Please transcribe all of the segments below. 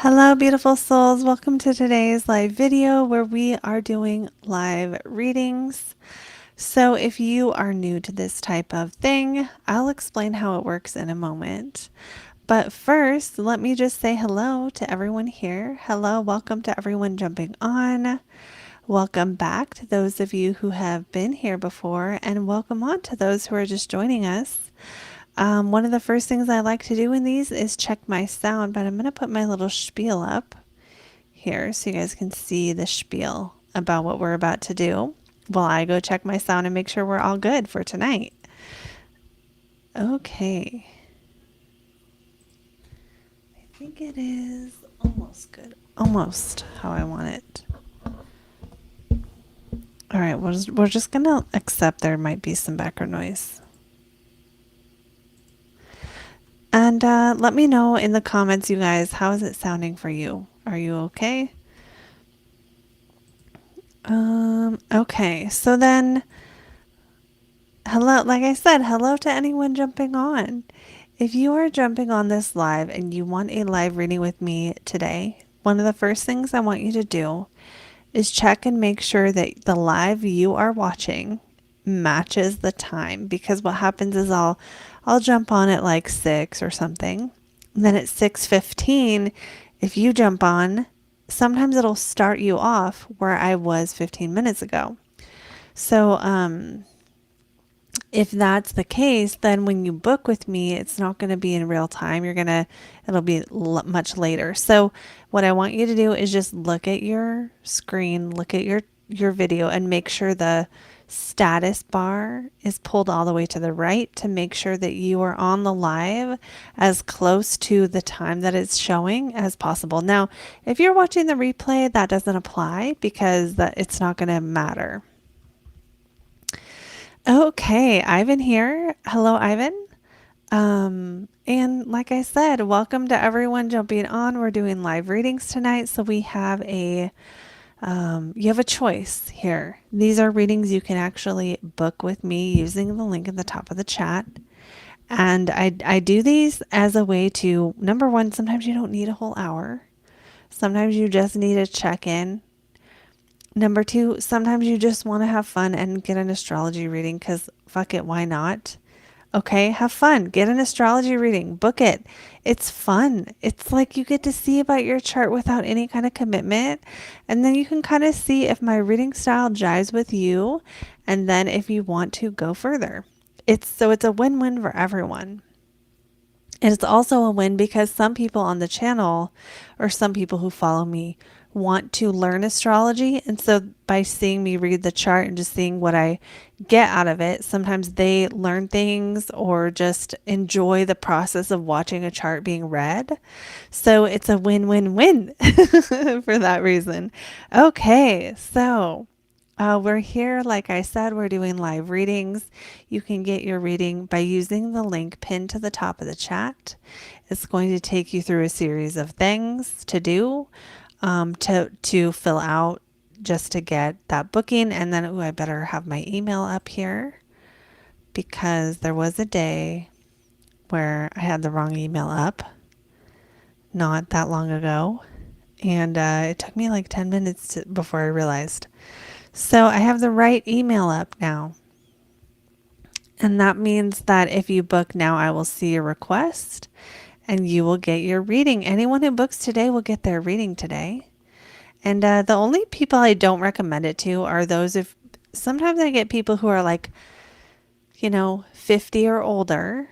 Hello, beautiful souls. Welcome to today's live video where we are doing live readings. So if you are new to this type of thing, I'll explain how it works in a moment. But first, let me just say hello to everyone here. Hello, welcome to everyone jumping on. Welcome back to those of you who have been here before, and welcome on to those who are just joining us. One of the first things I like to do in these is check my sound, but I'm going to put my little spiel up here so you guys can see the spiel about what we're about to do while I go check my sound and make sure we're all good for tonight. Okay. I think it is almost good. Almost how I want it. All right, we're just going to accept there might be some background noise. And let me know in the comments, you guys, how is it sounding for you? Are you okay? Okay, so then, hello, like I said, hello to anyone jumping on. If you are jumping on this live and you want a live reading with me today, one of the first things I want you to do is check and make sure that the live you are watching matches the time, because what happens is I'll jump on at like 6 or something. And then at 6:15, if you jump on, sometimes it'll start you off where I was 15 minutes ago. So if that's the case, then when you book with me, it's not going to be in real time. It'll be much later. So what I want you to do is just look at your screen, look at your video, and make sure the status bar is pulled all the way to the right to make sure that you are on the live as close to the time that it's showing as possible. Now, if you're watching the replay, that doesn't apply because it's not going to matter. Okay, Ivan here. Hello, Ivan. And like I said, welcome to everyone jumping on. We're doing live readings tonight, so we have you have a choice here. These are readings you can actually book with me using the link at the top of the chat. And I do these as a way to, number one, sometimes you don't need a whole hour. Sometimes you just need to check in. Number two, sometimes you just want to have fun and get an astrology reading because fuck it, why not? Okay, have fun. Get an astrology reading. Book it. It's fun. It's like you get to see about your chart without any kind of commitment. And then you can kind of see if my reading style jives with you. And then if you want to go further. It's a win-win for everyone. And it's also a win because some people on the channel or some people who follow me want to learn astrology. And so by seeing me read the chart and just seeing what I get out of it, sometimes they learn things or just enjoy the process of watching a chart being read. So it's a win-win-win for that reason. Okay, so we're here, like I said, we're doing live readings. You can get your reading by using the link pinned to the top of the chat. It's going to take you through a series of things to do, to fill out just to get that booking. And then, I better have my email up here because there was a day where I had the wrong email up not that long ago. And it took me like 10 minutes before I realized. So I have the right email up now. And that means that if you book now, I will see your request and you will get your reading. Anyone who books today will get their reading today. And the only people I don't recommend it to are those sometimes I get people who are like, 50 or older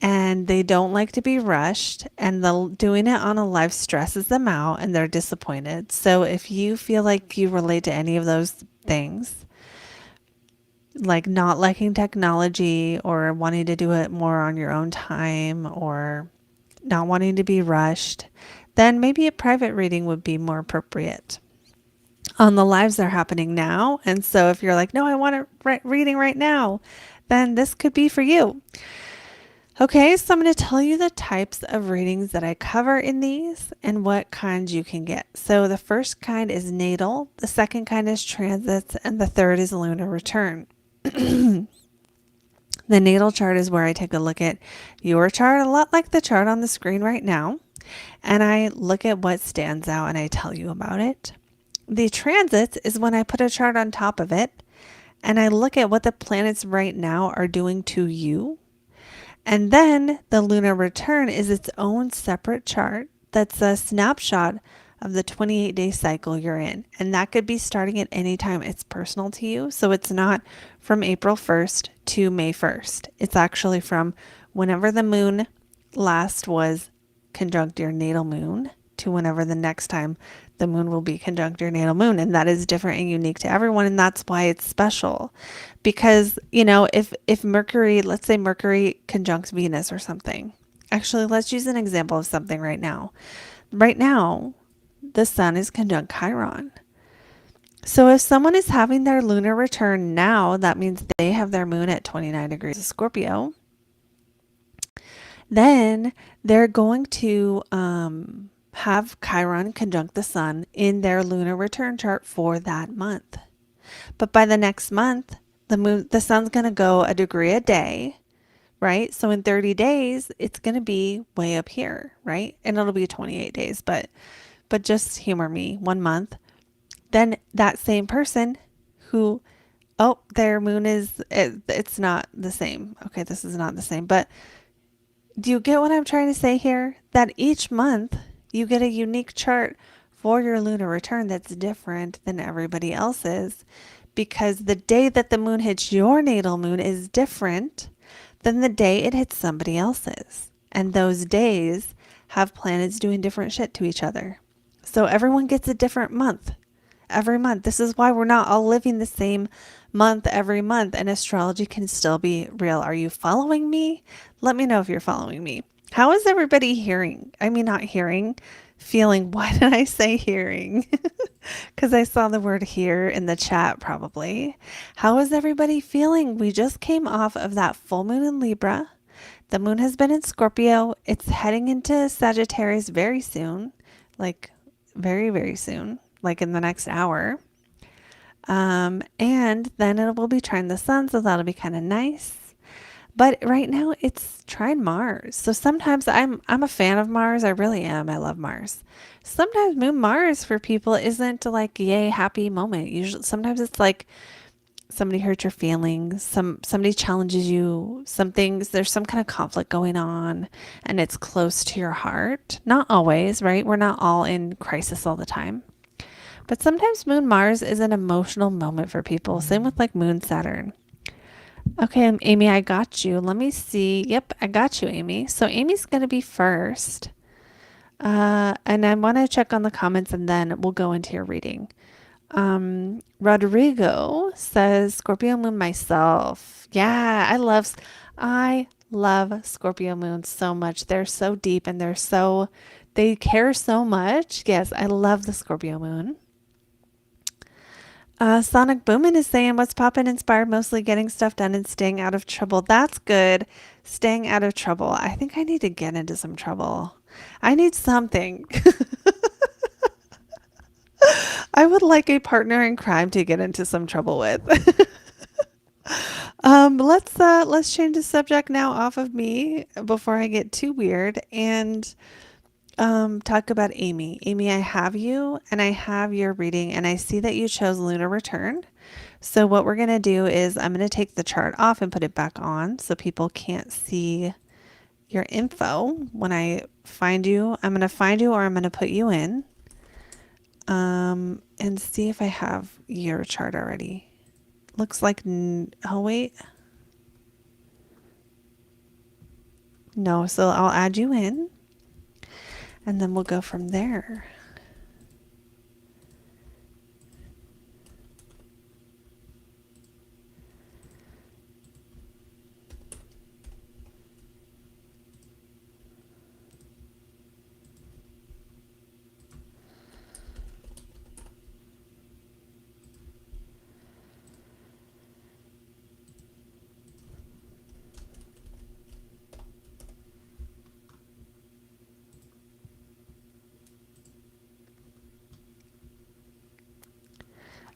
and they don't like to be rushed, and doing it on a live stresses them out and they're disappointed. So if you feel like you relate to any of those things, like not liking technology or wanting to do it more on your own time or not wanting to be rushed, then maybe a private reading would be more appropriate. On the lives that are happening now. And so if you're like, no, I want a reading right now, then this could be for you. Okay, so I'm going to tell you the types of readings that I cover in these and what kinds you can get. So the first kind is natal, the second kind is transits, and the third is lunar return. The natal chart is where I take a look at your chart, a lot like the chart on the screen right now. and I look at what stands out and I tell you about it. The transits is when I put a chart on top of it and I look at what the planets right now are doing to you. And then the lunar return is its own separate chart that's a snapshot of the 28-day cycle you're in. And that could be starting at any time. It's personal to you. So it's not from April 1st to May 1st. It's actually from whenever the moon last was conjunct your natal moon to whenever the next time the moon will be conjunct your natal moon. And that is different and unique to everyone. And that's why it's special. Because, if Mercury, let's say Mercury conjuncts Venus or something. Actually, let's use an example of something right now. Right now, the sun is conjunct Chiron. So if someone is having their lunar return now, that means they have their moon at 29 degrees of Scorpio. Then they're going to have Chiron conjunct the sun in their lunar return chart for that month. But by the next month, the sun's going to go a degree a day, right? So in 30 days, it's going to be way up here, right? And it'll be 28 days, but just humor me, 1 month. Then that same person who, their moon it's not the same. Okay, this is not the same, but do you get what I'm trying to say here? That each month you get a unique chart for your lunar return that's different than everybody else's, because the day that the moon hits your natal moon is different than the day it hits somebody else's. And those days have planets doing different shit to each other. So everyone gets a different month every month. This is why we're not all living the same month every month, and astrology can still be real. Are you following me? Let me know if you're following me. How is everybody hearing? I mean, not hearing, feeling. Why did I say hearing? Because I saw the word hear in the chat probably. How is everybody feeling? We just came off of that full moon in Libra. The moon has been in Scorpio. It's heading into Sagittarius very soon, like very, very soon, like in the next hour. And then it will be trying the sun, so that'll be kind of nice. But right now it's trying Mars. So sometimes I'm a fan of Mars. I really am. I love Mars. Sometimes moon Mars for people isn't like yay happy moment. Usually sometimes it's like somebody hurt your feelings, somebody challenges you, there's some kind of conflict going on and it's close to your heart. Not always, right? We're not all in crisis all the time. But sometimes moon Mars is an emotional moment for people. Same with like moon Saturn. Okay, Amy, I got you. Let me see. Yep, I got you, Amy. So Amy's going to be first. And I want to check on the comments and then we'll go into your reading. Rodrigo says Scorpio moon myself. Yeah, I love Scorpio moons so much. They're so deep and they care so much. Yes, I love the Scorpio moon. Sonic Boomin is saying, what's poppin', inspired, mostly getting stuff done and staying out of trouble. That's good. Staying out of trouble. I think I need to get into some trouble. I need something. I would like a partner in crime to get into some trouble with. Let's change the subject now off of me before I get too weird and talk about Amy. Amy, I have you and I have your reading and I see that you chose lunar return. So what we're going to do is I'm going to take the chart off and put it back on so people can't see your info. When I find you, I'm going to find you or I'm going to put you in and see if I have your chart already. Looks like, oh wait. No, so I'll add you in. And then we'll go from there.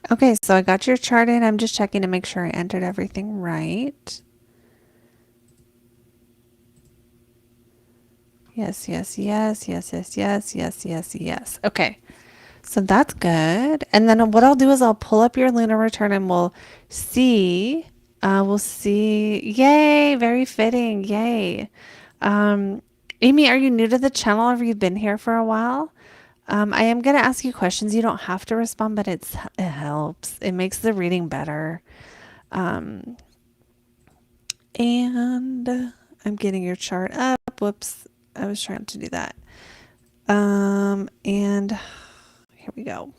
Okay, so I got your chart in. I'm just checking to make sure I entered everything right. Yes, yes, yes, yes, yes, yes, yes, yes, yes. Okay. So that's good. And then what I'll do is I'll pull up your lunar return and see, we'll see. Yay, very fitting. Yay. Um, Amy, are you new to the channel or have you been here for a while? I am going to ask you questions. You don't have to respond, but it helps. It makes the reading better. Um, and I'm getting your chart up. Whoops. I was trying to do that. And here we go.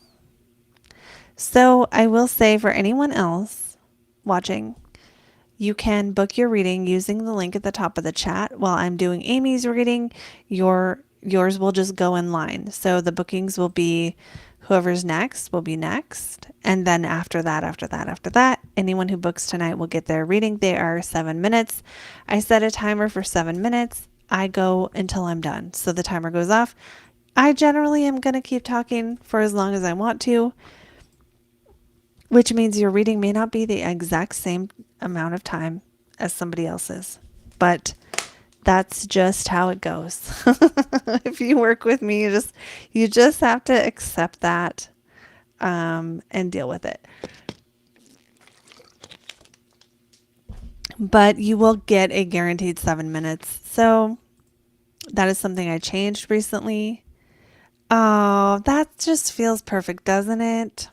So I will say for anyone else watching, you can book your reading using the link at the top of the chat. While I'm doing Amy's reading, yours will just go in line. So the bookings will be whoever's next will be next. And then after that, anyone who books tonight will get their reading. They are 7 minutes. I set a timer for 7 minutes. I go until I'm done. So the timer goes off. I generally am going to keep talking for as long as I want to, which means your reading may not be the exact same amount of time as somebody else's, but that's just how it goes. If you work with me, you just have to accept that and deal with it. But you will get a guaranteed 7 minutes. So that is something I changed recently. Oh, that just feels perfect, doesn't it?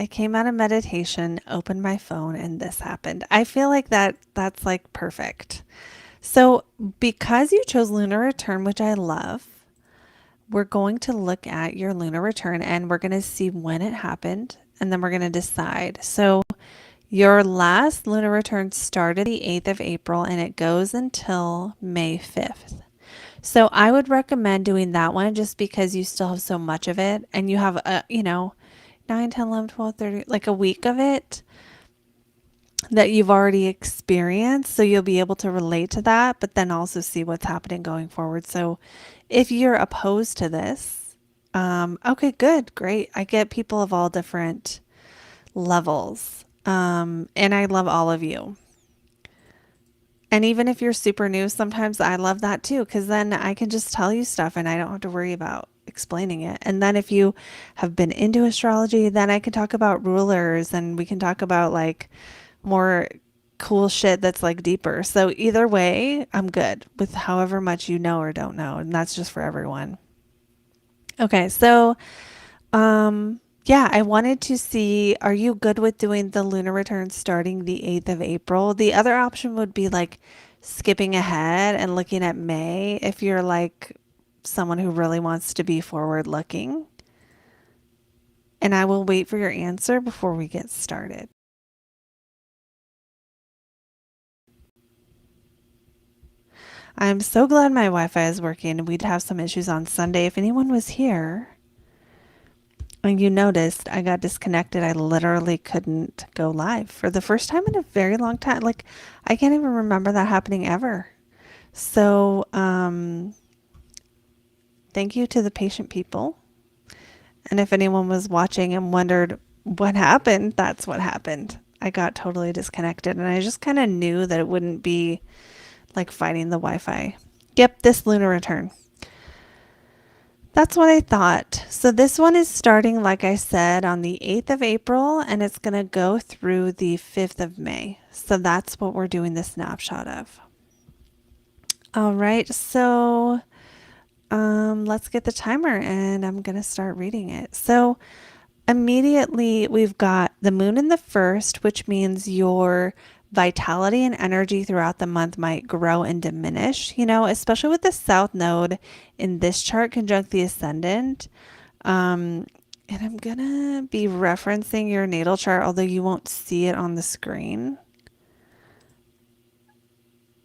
I came out of meditation, opened my phone, and this happened. I feel like that's like perfect. So, because you chose lunar return, which I love, we're going to look at your lunar return and we're going to see when it happened and then we're going to decide. So, your last lunar return started the 8th of April and it goes until May 5th. So, I would recommend doing that one just because you still have so much of it and you have 9, 10, 11, 12, 30, like a week of it that you've already experienced. So you'll be able to relate to that, but then also see what's happening going forward. So if you're opposed to this, okay, good, great. I get people of all different levels. And I love all of you. And even if you're super new, sometimes I love that too, because then I can just tell you stuff and I don't have to worry about explaining it. And then if you have been into astrology, then I can talk about rulers and we can talk about like more cool shit that's like deeper. So either way, I'm good with however much you know or don't know. And that's just for everyone. Okay, so yeah, I wanted to see, are you good with doing the lunar return starting the 8th of April? The other option would be like skipping ahead and looking at May if you're like someone who really wants to be forward looking. And I will wait for your answer before we get started. I'm so glad my Wi-Fi is working. We'd have some issues on Sunday. If anyone was here and you noticed I got disconnected, I literally couldn't go live for the first time in a very long time. Like I can't even remember that happening ever. So, thank you to the patient people. And if anyone was watching and wondered what happened, that's what happened. I got totally disconnected and I just kind of knew that it wouldn't be like fighting the Wi-Fi. Yep, this lunar return. That's what I thought. So this one is starting, like I said, on the 8th of April and it's going to go through the 5th of May. So that's what we're doing the snapshot of. All right, so let's get the timer and I'm going to start reading it. So immediately we've got the moon in the first, which means your vitality and energy throughout the month might grow and diminish, especially with the south node in this chart conjunct the ascendant. And I'm going to be referencing your natal chart, although you won't see it on the screen.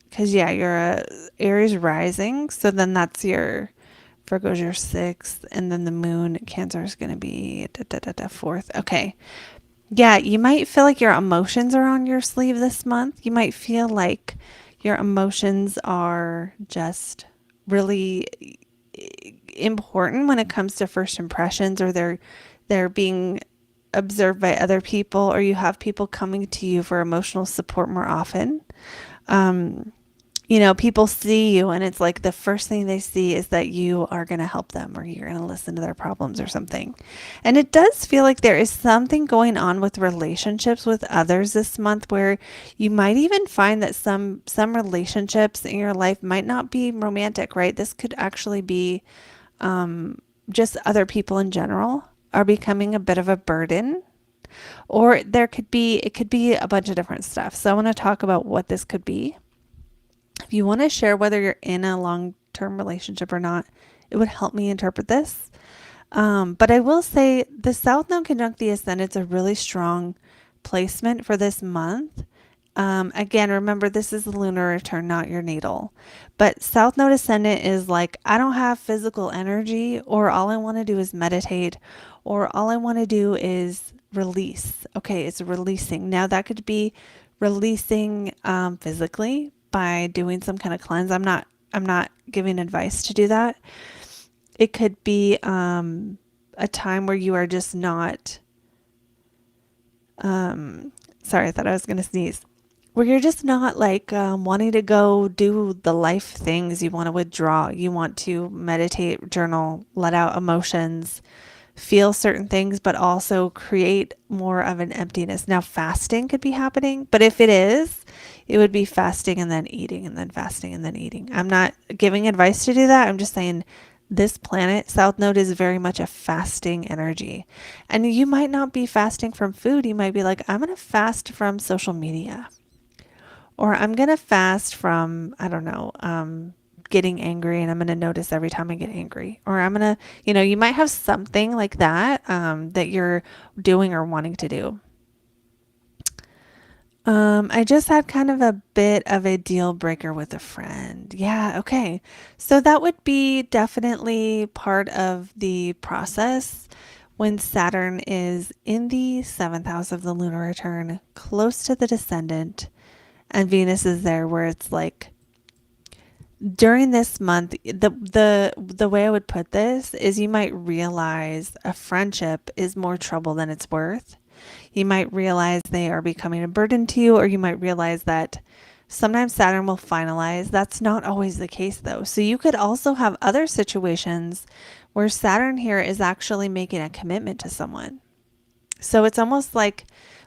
Because, yeah, you're a Aries rising. So then that's Virgo's your 6th. And then the moon, Cancer is going to be 4th. Okay. Yeah, you might feel like your emotions are on your sleeve this month. You might feel like your emotions are just really important when it comes to first impressions, or they're being observed by other people, or you have people coming to you for emotional support more often. people see you and it's like the first thing they see is that you are going to help them or you're going to listen to their problems or something. And it does feel like there is something going on with relationships with others this month where you might even find that some relationships in your life might not be romantic, right? This could actually be just other people in general are becoming a bit of a burden, or it could be a bunch of different stuff. So I want to talk about what this could be. If you want to share whether you're in a long-term relationship or not, it would help me interpret this. But I will say the South Node conjunct the Ascendant is a really strong placement for this month. Again, remember this is the lunar return, not your natal. But South Node Ascendant is like, I don't have physical energy, or all I want to do is meditate, or all I want to do is release. Okay, it's releasing. Now that could be releasing physically by doing some kind of cleanse. I'm not giving advice to do that. It could be a time where you are just not. Sorry, I thought I was going to sneeze. Where you're just not like wanting to go do the life things. You want to withdraw. You want to meditate, journal, let out emotions, feel certain things, but also create more of an emptiness. Now, fasting could be happening, but if it is, it would be fasting and then eating and then fasting and then eating. I'm not giving advice to do that. I'm just saying this planet, South Node, is very much a fasting energy. And you might not be fasting from food. You might be like, I'm going to fast from social media. Or I'm going to fast from, I don't know, getting angry, and I'm going to notice every time I get angry. Or I'm going to, you might have something like that that you're doing or wanting to do. I just had kind of a bit of a deal breaker with a friend. Yeah, okay. So that would be definitely part of the process when Saturn is in the seventh house of the lunar return, close to the descendant, and Venus is there, where it's like during this month, the way I would put this is you might realize a friendship is more trouble than it's worth. You might realize they are becoming a burden to you, or you might realize that sometimes Saturn will finalize. That's not always the case, though. So you could also have other situations where Saturn here is actually making a commitment to someone. So it's almost like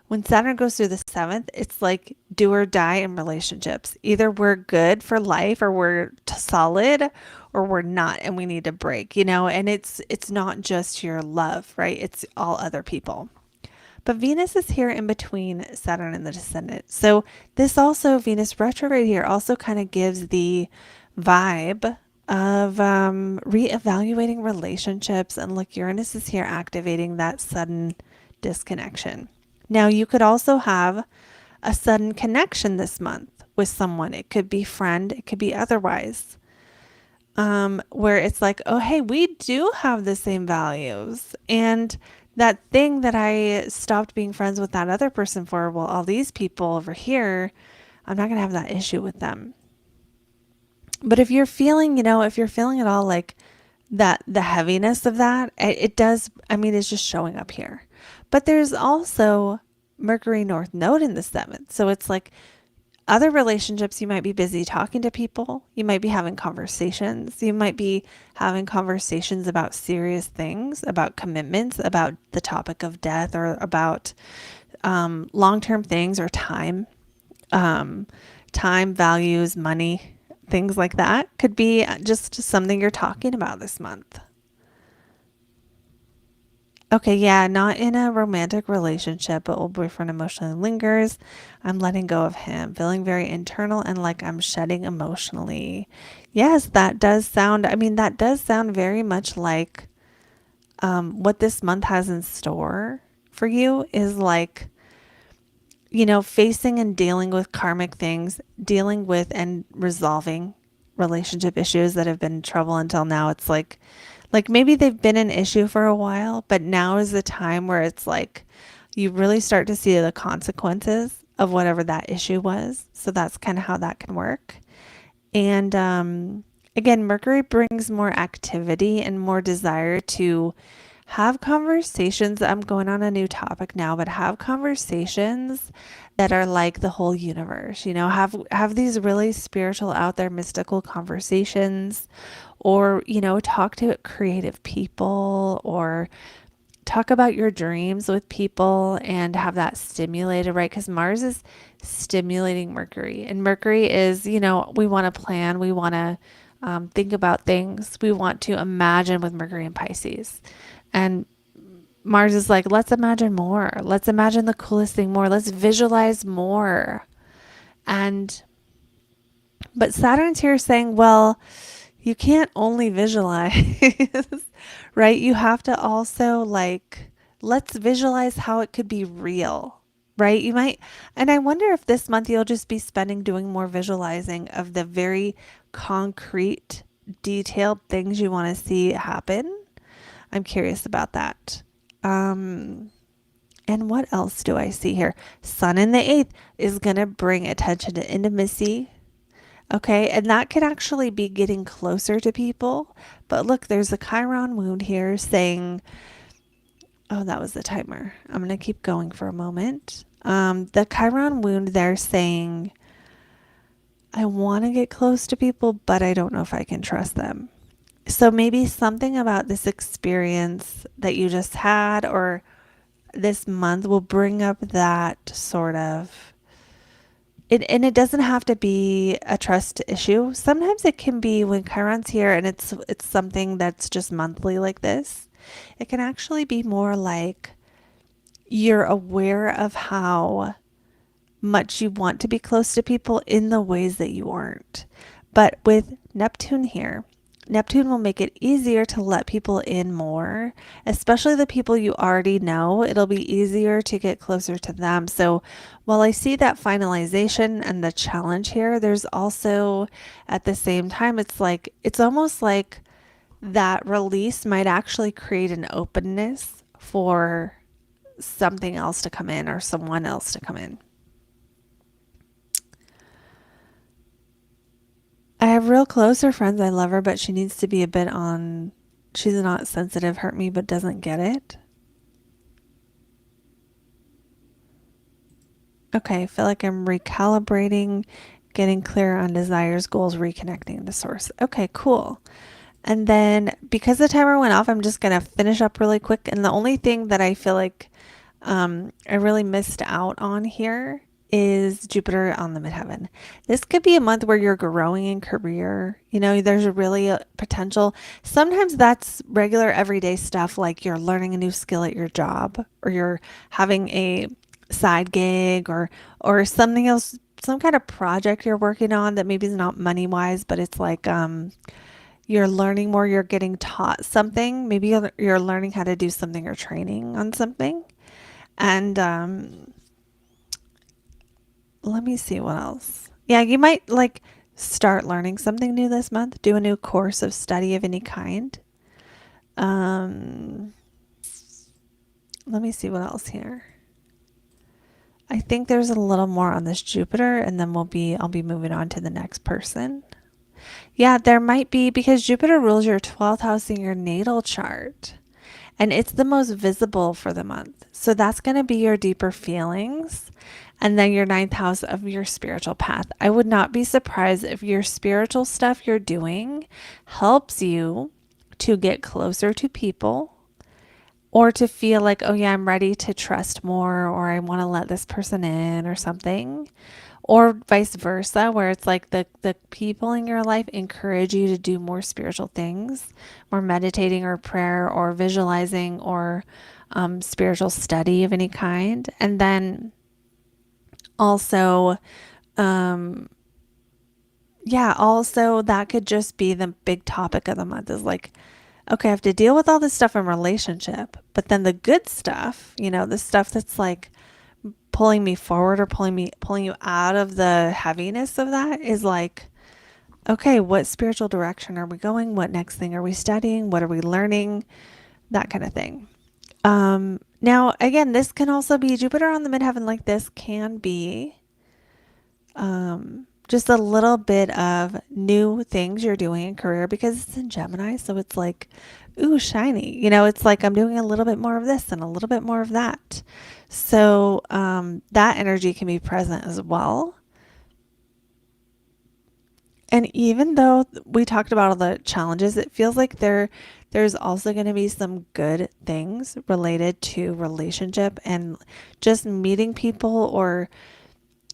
when Saturn goes through the seventh, it's like do or die in relationships. Either we're good for life, or we're solid, or we're not, and we need to break, and it's not just your love, right? It's all other people. But Venus is here in between Saturn and the descendant. So this also, Venus retrograde here, also kind of gives the vibe of reevaluating relationships. And look, Uranus is here activating that sudden disconnection. Now, you could also have a sudden connection this month with someone. It could be friend, it could be otherwise. Where it's like, oh, hey, we do have the same values. And that thing that I stopped being friends with that other person for, well, all these people over here, I'm not going to have that issue with them. But if you're feeling, if you're feeling at all like that, the heaviness of that, it does, it's just showing up here. But there's also Mercury North Node in the seventh. So it's like other relationships, you might be busy talking to people. You might be having conversations. You might be having conversations about serious things, about commitments, about the topic of death, or about long-term things, or time, values, money, things like that. Could be just something you're talking about this month. Okay, yeah, not in a romantic relationship, but old boyfriend emotionally lingers. I'm letting go of him, feeling very internal and like I'm shedding emotionally. Yes, that does sound, that does sound very much like what this month has in store for you is like, facing and dealing with karmic things, dealing with and resolving relationship issues that have been trouble until now. It's like maybe they've been an issue for a while, but now is the time where it's like you really start to see the consequences of whatever that issue was. So that's kind of how that can work. And again, Mercury brings more activity and more desire to have conversations. I'm going on a new topic now, but have conversations that are like the whole universe. Have these really spiritual out there mystical conversations, or talk to creative people, or talk about your dreams with people and have that stimulated, right? Because Mars is stimulating Mercury, and Mercury is, we want to plan, we want to think about things, we want to imagine with Mercury and Pisces. And Mars is like, let's imagine more. Let's imagine the coolest thing more. Let's visualize more. And, but Saturn's here saying, well, you can't only visualize, right? You have to also let's visualize how it could be real, right? You might, and I wonder if this month you'll just be spending doing more visualizing of the very concrete, detailed things you want to see happen. I'm curious about that. And what else do I see here? Sun in the 8th is going to bring attention to intimacy. Okay, and that could actually be getting closer to people. But look, there's a Chiron wound here saying, oh, that was the timer. I'm going to keep going for a moment. The Chiron wound there saying, I want to get close to people, but I don't know if I can trust them. So maybe something about this experience that you just had or this month will bring up that sort of and it doesn't have to be a trust issue. Sometimes it can be when Chiron's here and it's something that's just monthly like this. It can actually be more like you're aware of how much you want to be close to people in the ways that you aren't. But with Neptune here, Neptune will make it easier to let people in more, especially the people you already know. It'll be easier to get closer to them. So while I see that finalization and the challenge here, there's also at the same time, it's almost like that release might actually create an openness for something else to come in or someone else to come in. I have real closer friends. I love her, but she needs to be a bit on. She's not sensitive, hurt me, but doesn't get it. Okay, I feel like I'm recalibrating, getting clear on desires, goals, reconnecting to source. Okay, cool. And then because the timer went off, I'm just going to finish up really quick. And the only thing that I feel like I really missed out on here is Jupiter on the midheaven. This could be a month where you're growing in career. There's really a potential. Sometimes that's regular everyday stuff, like you're learning a new skill at your job, or you're having a side gig, or something else, some kind of project you're working on that maybe is not money wise, but it's like you're learning more, you're getting taught something. Maybe you're learning how to do something or training on something. And let me see what else. Yeah, you might start learning something new this month, do a new course of study of any kind. Let me see what else here. I think there's a little more on this Jupiter, and then I'll be moving on to the next person. Yeah, there might be, because Jupiter rules your 12th house in your natal chart. And it's the most visible for the month. So that's going to be your deeper feelings. And then your 9th house of your spiritual path. I would not be surprised if your spiritual stuff you're doing helps you to get closer to people, or to feel like, oh yeah, I'm ready to trust more, or I want to let this person in or something. Or vice versa, where it's like the people in your life encourage you to do more spiritual things, more meditating or prayer or visualizing or spiritual study of any kind. And then also, also that could just be the big topic of the month is like, okay, I have to deal with all this stuff in relationship, but then the good stuff, the stuff that's like pulling me forward or pulling you out of the heaviness of that is like, okay, what spiritual direction are we going? What next thing are we studying? What are we learning? That kind of thing. Now, again, this can also be Jupiter on the midheaven like this can be just a little bit of new things you're doing in career because it's in Gemini. So it's like, ooh, shiny. It's like I'm doing a little bit more of this and a little bit more of that. So that energy can be present as well. And even though we talked about all the challenges, it feels like there's also going to be some good things related to relationship and just meeting people or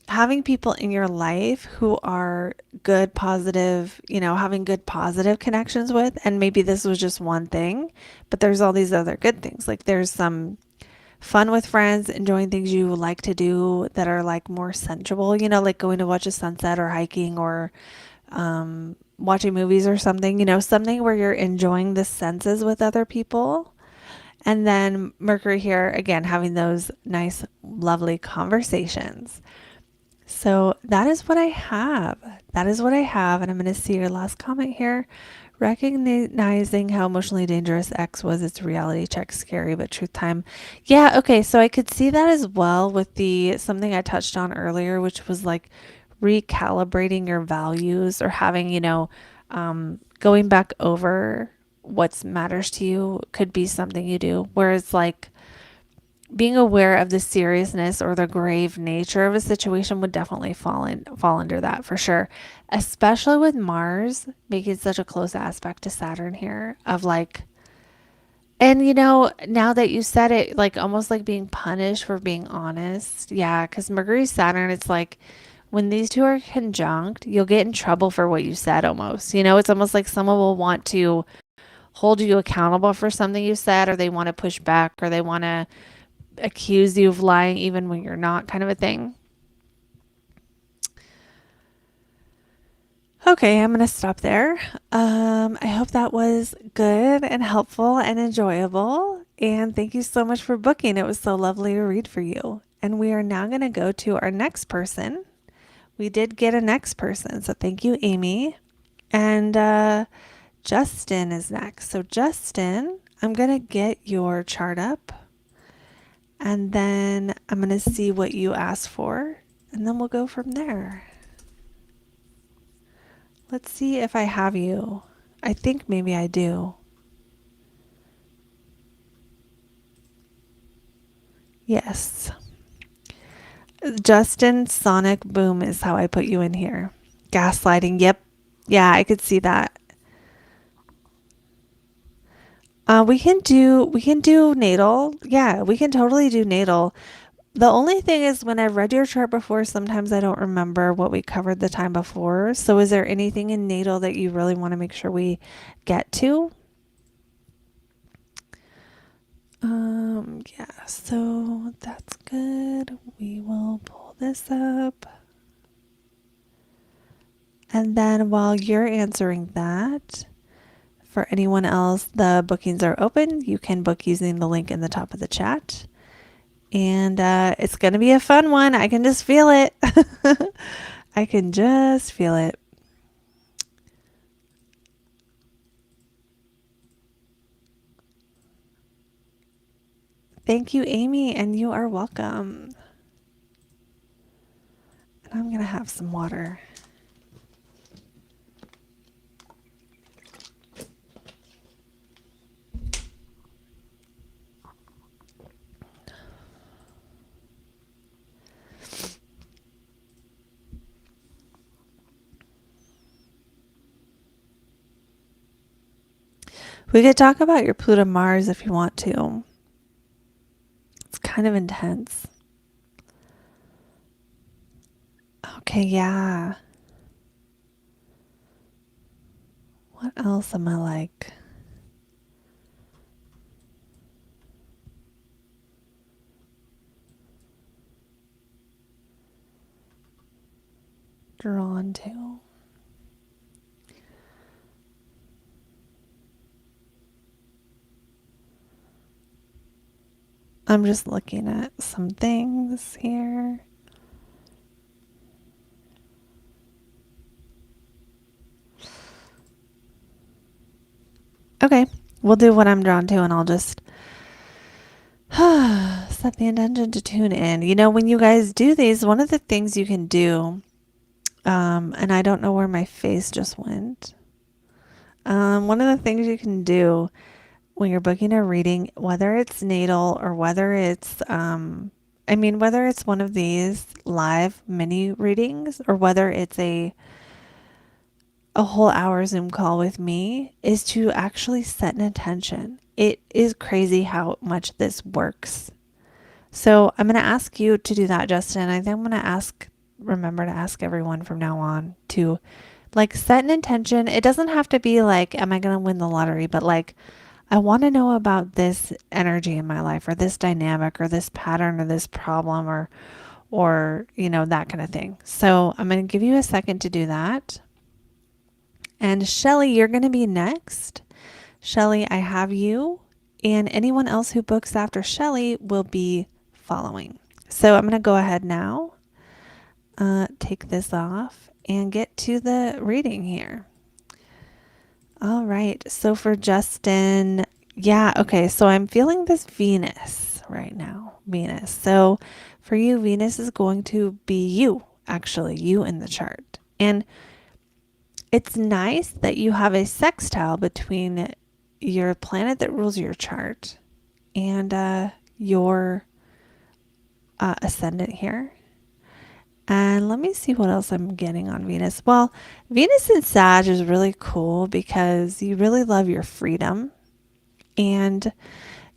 having people in your life who are good, positive, having good, positive connections with. And maybe this was just one thing, but there's all these other good things. Like there's some fun with friends, enjoying things you like to do that are like more sensual, like going to watch a sunset or hiking or watching movies or something, something where you're enjoying the senses with other people. And then Mercury here, again, having those nice, lovely conversations. So that is what I have. That is what I have. And I'm going to see your last comment here. Recognizing how emotionally dangerous X was, its reality check scary, but truth time. Yeah, okay. So I could see that as well with the something I touched on earlier, which was like recalibrating your values or having, going back over what matters to you could be something you do. Whereas like being aware of the seriousness or the grave nature of a situation would definitely fall under that for sure, especially with Mars making such a close aspect to Saturn here of like, and now that you said it, like almost like being punished for being honest. Yeah, because Mercury Saturn, it's like when these two are conjunct, you'll get in trouble for what you said almost. It's almost like someone will want to hold you accountable for something you said, or they want to push back, or they want to accuse you of lying even when you're not, kind of a thing. Okay, I'm going to stop there. I hope that was good and helpful and enjoyable. And thank you so much for booking. It was so lovely to read for you. And we are now going to go to our next person. We did get a next person. So thank you, Amy. And Justin is next. So, Justin, I'm going to get your chart up. And then I'm going to see what you asked for. And then we'll go from there. Let's see if I have you. I think maybe I do. Yes. Justin Sonic Boom is how I put you in here. Gaslighting. Yep. Yeah, I could see that. We can do natal. Yeah, we can totally do natal. The only thing is when I've read your chart before, sometimes I don't remember what we covered the time before. So is there anything in natal that you really want to make sure we get to? Yeah, so that's good. We will pull this up. And then while you're answering that, for anyone else, the bookings are open. You can book using the link in the top of the chat. And it's going to be a fun one. I can just feel it. I can just feel it. Thank you, Amy, and you are welcome. And I'm going to have some water. We could talk about your Pluto Mars if you want to. It's kind of intense. Okay, yeah. What else am I like? Drawn to? I'm just looking at some things here. Okay, we'll do what I'm drawn to and I'll just set the intention to tune in. When you guys do these, one of the things you can do And I don't know where my face just went. One of the things you can do when you're booking a reading, whether it's natal or whether it's, whether it's one of these live mini readings or whether it's a whole hour Zoom call with me, is to actually set an intention. It is crazy how much this works. So I'm going to ask you to do that, Justin. I think I'm going to remember to ask everyone from now on to like set an intention. It doesn't have to be like, am I going to win the lottery? But like, I want to know about this energy in my life or this dynamic or this pattern or this problem or that kind of thing. So I'm going to give you a second to do that. And Shelly, you're going to be next. Shelly, I have you, and anyone else who books after Shelly will be following. So I'm going to go ahead now, take this off, and get to the reading here. All right. So for Justin, yeah, okay. So I'm feeling this Venus right now. Venus. So for you, Venus is going to be you, actually, you in the chart. And it's nice that you have a sextile between your planet that rules your chart and your ascendant here. And let me see what else I'm getting on Venus. Well, Venus in Sag is really cool because you really love your freedom. And,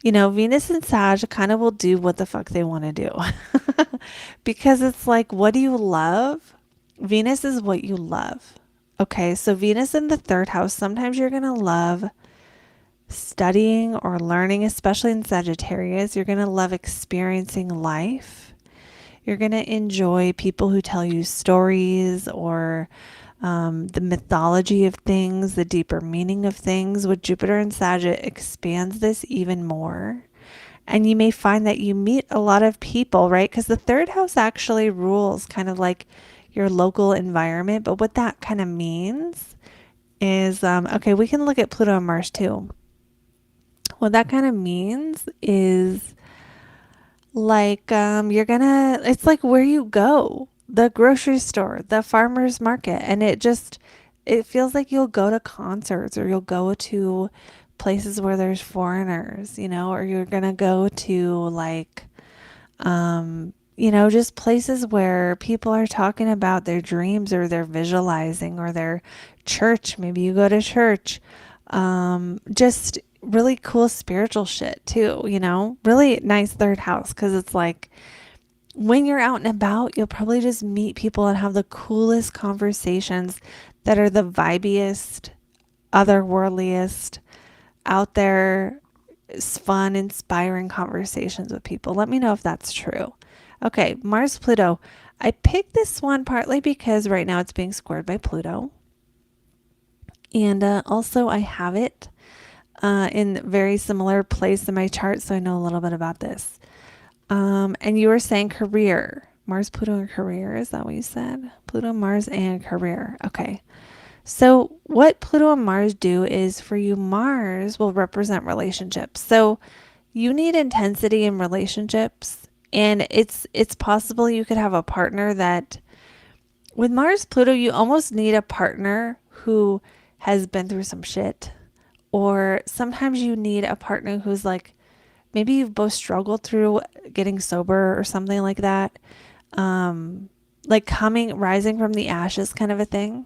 Venus in Sag kind of will do what the fuck they want to do. Because it's like, what do you love? Venus is what you love. Okay, so Venus in the third house, sometimes you're going to love studying or learning, especially in Sagittarius. You're going to love experiencing life. You're going to enjoy people who tell you stories or the mythology of things, the deeper meaning of things. With Jupiter and Sag, it expands this even more. And you may find that you meet a lot of people, right? Because the third house actually rules kind of like your local environment. But what that kind of means is, okay, we can look at Pluto and Mars too. What that kind of means is like, it's like where you go, the grocery store, the farmer's market. And it feels like you'll go to concerts or you'll go to places where there's foreigners, or you're going to go to like, just places where people are talking about their dreams or they're visualizing or their church. Maybe you go to church. Just really cool spiritual shit too, really nice third house. Because it's like when you're out and about, you'll probably just meet people and have the coolest conversations that are the vibiest, otherworldliest, out there, fun, inspiring conversations with people. Let me know if that's true. Okay, Mars Pluto. I picked this one partly because right now it's being squared by Pluto. And also I have it in a very similar place in my chart, so I know a little bit about this. And you were saying career. Mars, Pluto, and career. Is that what you said? Pluto, Mars, and career. Okay. So what Pluto and Mars do is for you, Mars will represent relationships. So you need intensity in relationships. And it's possible you could have a partner that with Mars, Pluto, you almost need a partner who has been through some shit. Or sometimes you need a partner who's like, maybe you've both struggled through getting sober or something like that. Like rising from the ashes kind of a thing.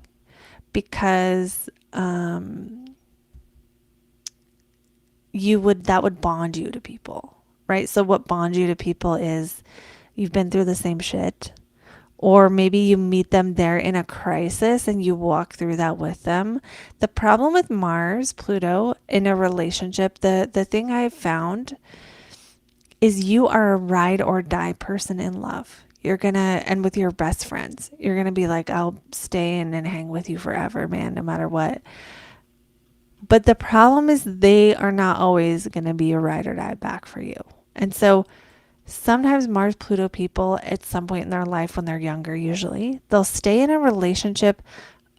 Because that would bond you to people, right? So what bonds you to people is you've been through the same shit. Or maybe you meet them there in a crisis and you walk through that with them. The problem with Mars, Pluto in a relationship, the thing I've found is you are a ride or die person in love. And with your best friends, you're going to be like, I'll stay in and hang with you forever, man, no matter what. But the problem is they are not always going to be a ride or die back for you. And so sometimes Mars Pluto people at some point in their life when they're younger, usually they'll stay in a relationship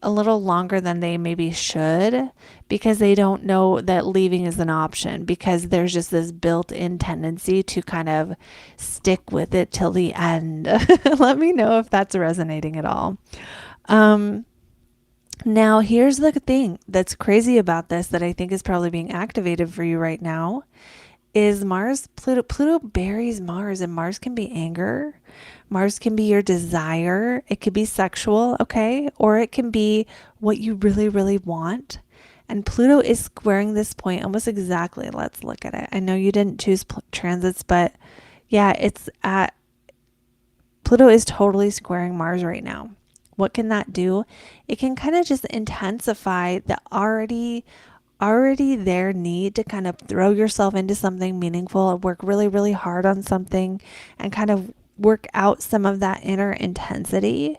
a little longer than they maybe should because they don't know that leaving is an option, because there's just this built-in tendency to kind of stick with it till the end. Let me know if that's resonating at all. Um, Now, here's the thing that's crazy about this that I think is probably being activated for you right now is Mars, Pluto. Pluto buries Mars, and Mars can be anger. Mars can be your desire. It could be sexual, okay? Or it can be what you really, really want. And Pluto is squaring this point almost exactly. Let's look at it. I know you didn't choose transits, but yeah, it's at Pluto is totally squaring Mars right now. What can that do? It can kind of just intensify the already there need to kind of throw yourself into something meaningful, work really, really hard on something, and kind of work out some of that inner intensity.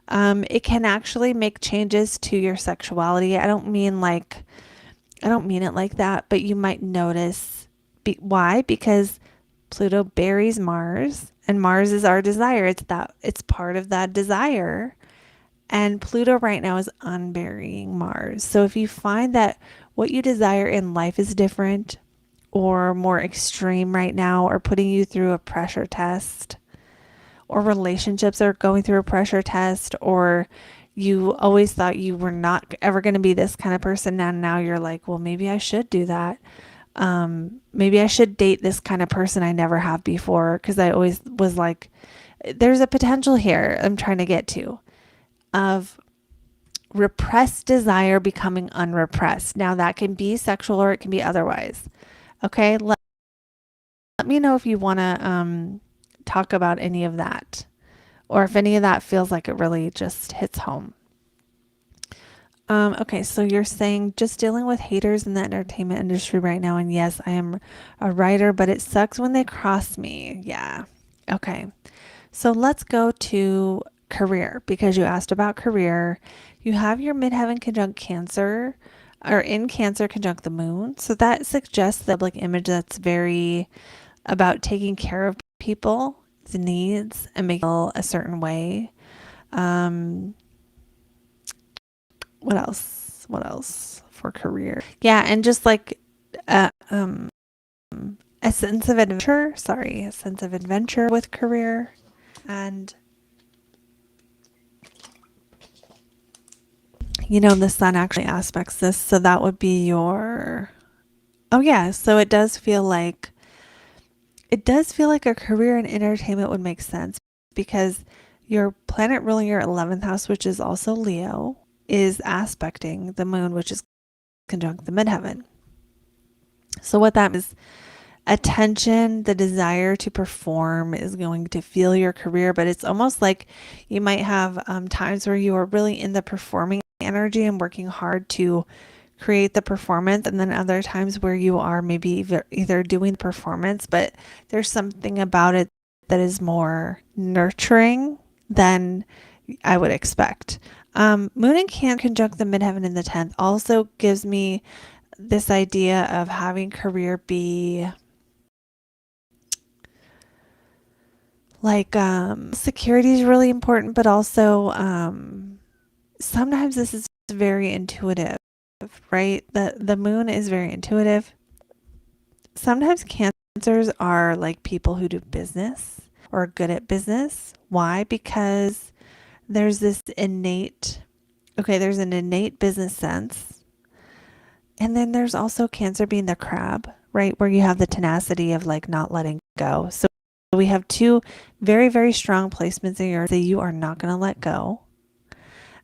It can actually make changes to your sexuality. I don't mean it like that, but you might notice why? Because Pluto buries Mars, and Mars is our desire. It's part of that desire. And Pluto right now is unburying Mars. So if you find that what you desire in life is different or more extreme right now, or putting you through a pressure test, or relationships are going through a pressure test, or you always thought you were not ever going to be this kind of person, and now you're like, well, maybe I should do that. Maybe I should date this kind of person I never have before, because I always was like, there's a potential here I'm trying to get to of repressed desire becoming unrepressed. Now, that can be sexual or it can be otherwise. Okay, let me know if you want to talk about any of that, or if any of that feels like it really just hits home. Okay, so you're saying just dealing with haters in the entertainment industry right now. And yes, I am a writer, but it sucks when they cross me. Yeah. Okay. So let's go to career, because you asked about career. You have your midheaven conjunct Cancer, or in Cancer conjunct the moon. So that suggests the public image that's very about taking care of people's needs and making them feel a certain way. Um, what else? What else for career? Yeah, and just like uh, um, a sense of adventure. Sorry, a sense of adventure with career. And the sun actually aspects this, so that would be your. Oh yeah, so it does feel like a career in entertainment would make sense, because your planet ruling your 11th house, which is also Leo, is aspecting the moon, which is conjunct the midheaven. So what that is, attention, the desire to perform is going to fuel your career, but it's almost like you might have times where you are really in the performing energy and working hard to create the performance, and then other times where you are maybe either doing the performance, but there's something about it that is more nurturing than I would expect. Moon and Cancer conjunct the midheaven in the 10th also gives me this idea of having career be like security is really important, but also sometimes this is very intuitive, right? The moon is very intuitive. Sometimes Cancers are like people who do business or are good at business. Why? Because there's this there's an innate business sense. And then there's also Cancer being the crab, right? Where you have the tenacity of like not letting go. So we have two very, very strong placements in yours that you are not going to let go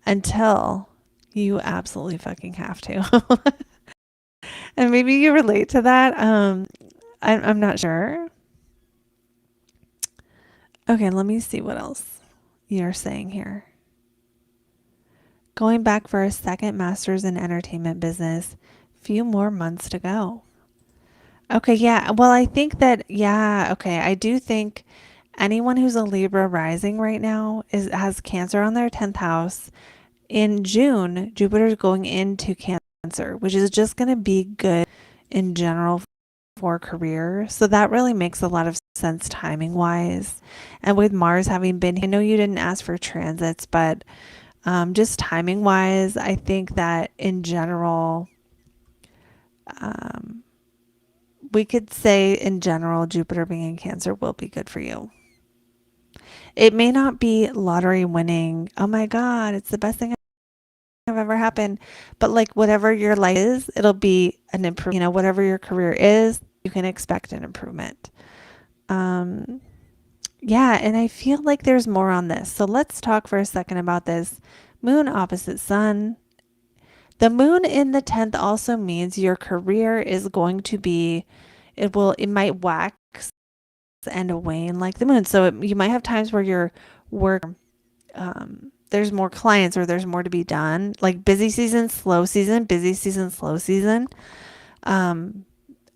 until you absolutely fucking have to. And maybe you relate to that. I'm not sure. Okay, let me see what else you're saying here. Going back for a second master's in entertainment business, few more months to go. Okay, yeah. Well, I think that, yeah, okay. I do think anyone who's a Libra rising right now has Cancer on their 10th house. In June, Jupiter's going into Cancer, which is just going to be good in general for career. So that really makes a lot of sense timing wise. And with Mars having been, I know you didn't ask for transits, but just timing wise, I think that in general, um, we could say in general, Jupiter being in Cancer will be good for you. It may not be lottery winning. Oh my God, it's the best thing have ever happened. But like whatever your life is, it'll be an improvement. You know, whatever your career is, you can expect an improvement. Um, yeah, and I feel like there's more on this. So let's talk for a second about this moon opposite sun. The moon in the 10th also means your career is going to be, it might wax and wane like the moon. So you might have times where your work, there's more clients or there's more to be done, like busy season, slow season, busy season, slow season, um,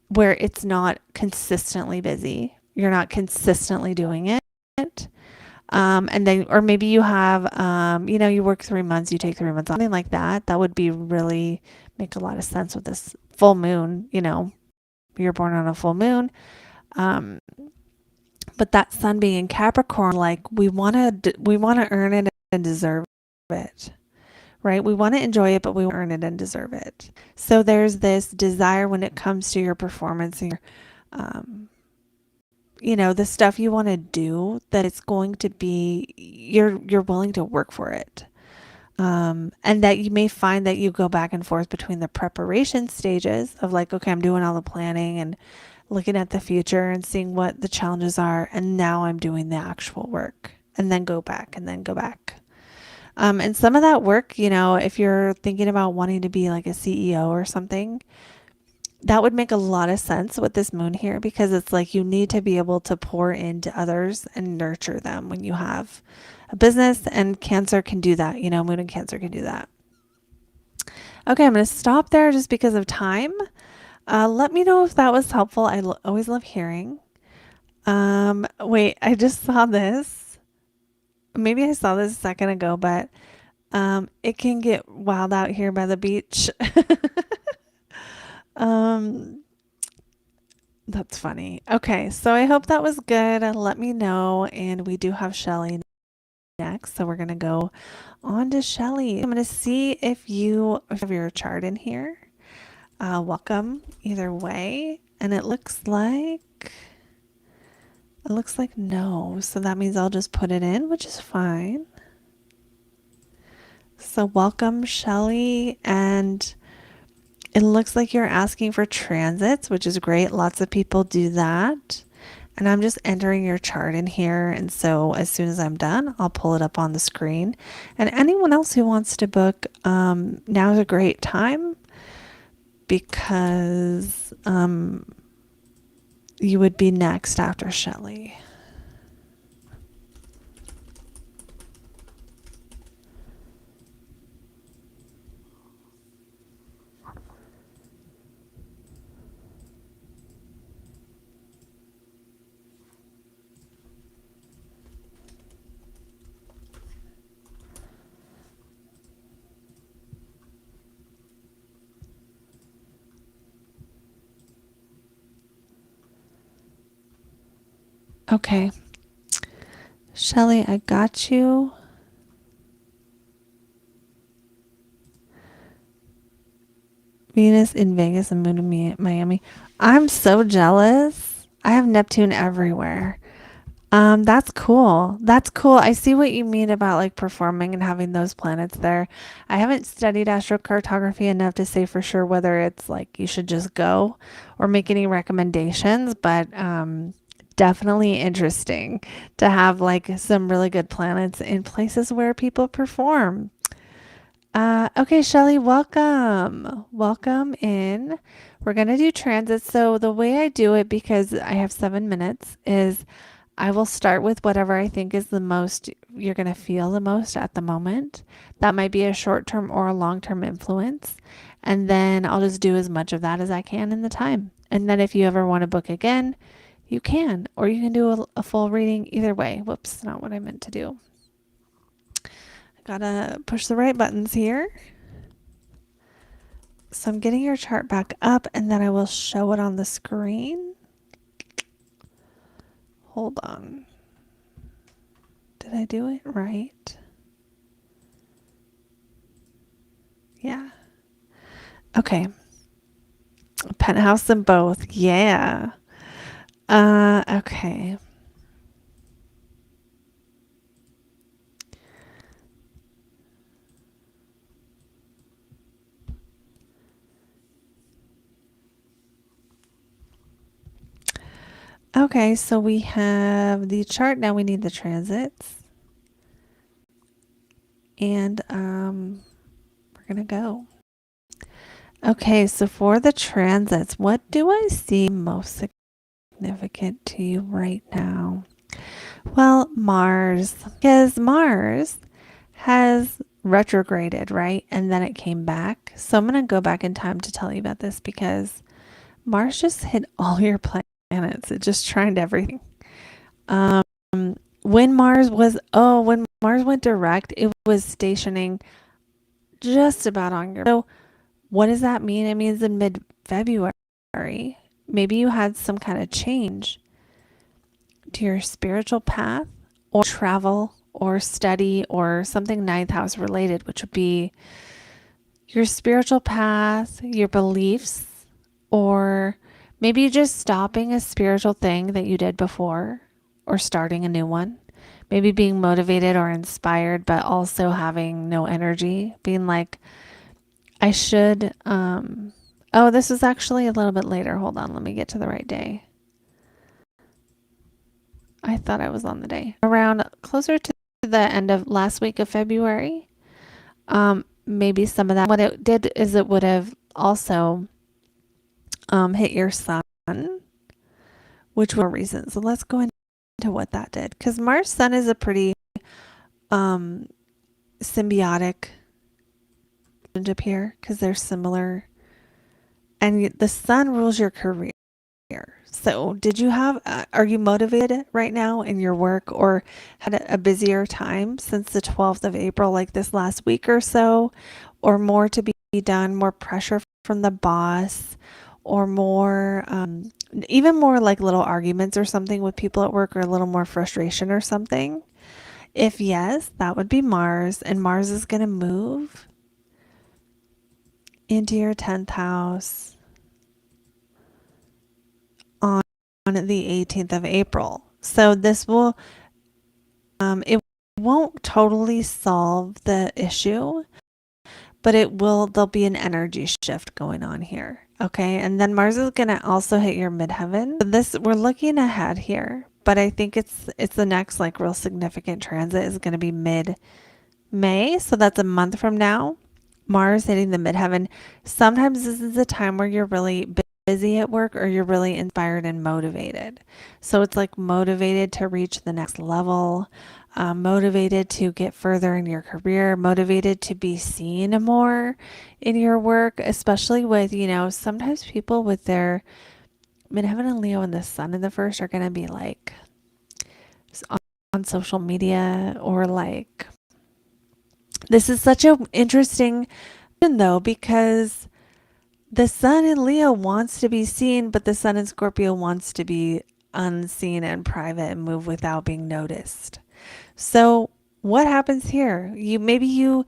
where it's not consistently busy. You're not consistently doing it. And then, or maybe you have, you work 3 months, you take 3 months, something like that. That would be really make a lot of sense with this full moon. You're born on a full moon. Um, but that sun being in Capricorn, like we want to earn it and deserve it, right? We want to enjoy it, but we earn it and deserve it. So there's this desire when it comes to your performance and your, um, the stuff you want to do, that it's going to be, you're willing to work for it. And that you may find that you go back and forth between the preparation stages of like, okay, I'm doing all the planning and looking at the future and seeing what the challenges are. And now I'm doing the actual work, and then go back and then go back. And some of that work, if you're thinking about wanting to be like a CEO or something, that would make a lot of sense with this moon here, because it's like you need to be able to pour into others and nurture them when you have a business, and Cancer can do that. Moon and Cancer can do that. Okay, I'm going to stop there just because of time. Let me know if that was helpful. I always love hearing. Wait, I just saw this. Maybe I saw this a second ago, but it can get wild out here by the beach. That's funny. Okay, so I hope that was good. Let me know. And we do have Shelly next, so we're going to go on to Shelly. I'm going to see if you have your chart in here. Welcome either way. And it looks like no. So that means I'll just put it in, which is fine. So welcome, Shelly. And it looks like you're asking for transits, which is great. Lots of people do that. And I'm just entering your chart in here. And so as soon as I'm done, I'll pull it up on the screen. And anyone else who wants to book, now is a great time, because you would be next after Shelly. Okay. Shelly, I got you. Venus in Vegas and Moon in Miami. I'm so jealous. I have Neptune everywhere. That's cool. That's cool. I see what you mean about like performing and having those planets there. I haven't studied astrocartography enough to say for sure whether it's like you should just go or make any recommendations, but definitely interesting to have like some really good planets in places where people perform. Okay, Shelly, welcome. Welcome in. We're going to do transits. So the way I do it, because I have 7 minutes, is I will start with whatever I think is the most, you're going to feel the most at the moment. That might be a short-term or a long-term influence. And then I'll just do as much of that as I can in the time. And then if you ever want to book again, you can, or you can do a full reading either way. Whoops, not what I meant to do. Gotta push the right buttons here. So I'm getting your chart back up, and then I will show it on the screen. Hold on. Did I do it right? Yeah. Okay. Penthouse in both. Yeah. Okay. Okay, so we have the chart. Now we need the transits. And we're going to go. Okay, so for the transits, what do I see most significant to you right now? Well, Mars, because Mars has retrograded, right? And then it came back. So I'm going to go back in time to tell you about this because Mars just hit all your planets. It just tried everything. Um, when Mars went direct, it was stationing just about on your. So what does that mean? It means in mid-February, maybe you had some kind of change to your spiritual path or travel or study or something ninth house related, which would be your spiritual path, your beliefs, or maybe just stopping a spiritual thing that you did before or starting a new one. Maybe being motivated or inspired, but also having no energy, being like, I should, oh, this was actually a little bit later. Hold on, let me get to the right day. I thought I was on the day. Around closer to the end of last week of February. Maybe some of that. What it did is it would have also hit your sun, which were reasons. So let's go into what that did. Because Mars Sun is a pretty symbiotic relationship here because they're similar. And the sun rules your career. So did you have, are you motivated right now in your work or had a busier time since the 12th of April, like this last week or so, or more to be done, more pressure from the boss, or more, even more like little arguments or something with people at work or a little more frustration or something? If yes, that would be Mars, and Mars is going to move into your 10th house on the 18th of April. So this will, it won't totally solve the issue, but there'll be an energy shift going on here. Okay. And then Mars is going to also hit your midheaven. We're looking ahead here, but I think it's the next like real significant transit is going to be mid-May. So that's a month from now. Mars hitting the midheaven. Sometimes this is a time where you're really busy at work or you're really inspired and motivated. So it's like motivated to reach the next level, motivated to get further in your career, motivated to be seen more in your work, especially with, sometimes people with their midheaven and Leo and the sun in the first are going to be like on social media or like, this is such an interesting though, because the sun in Leo wants to be seen, but the sun in Scorpio wants to be unseen and private and move without being noticed. So what happens here? You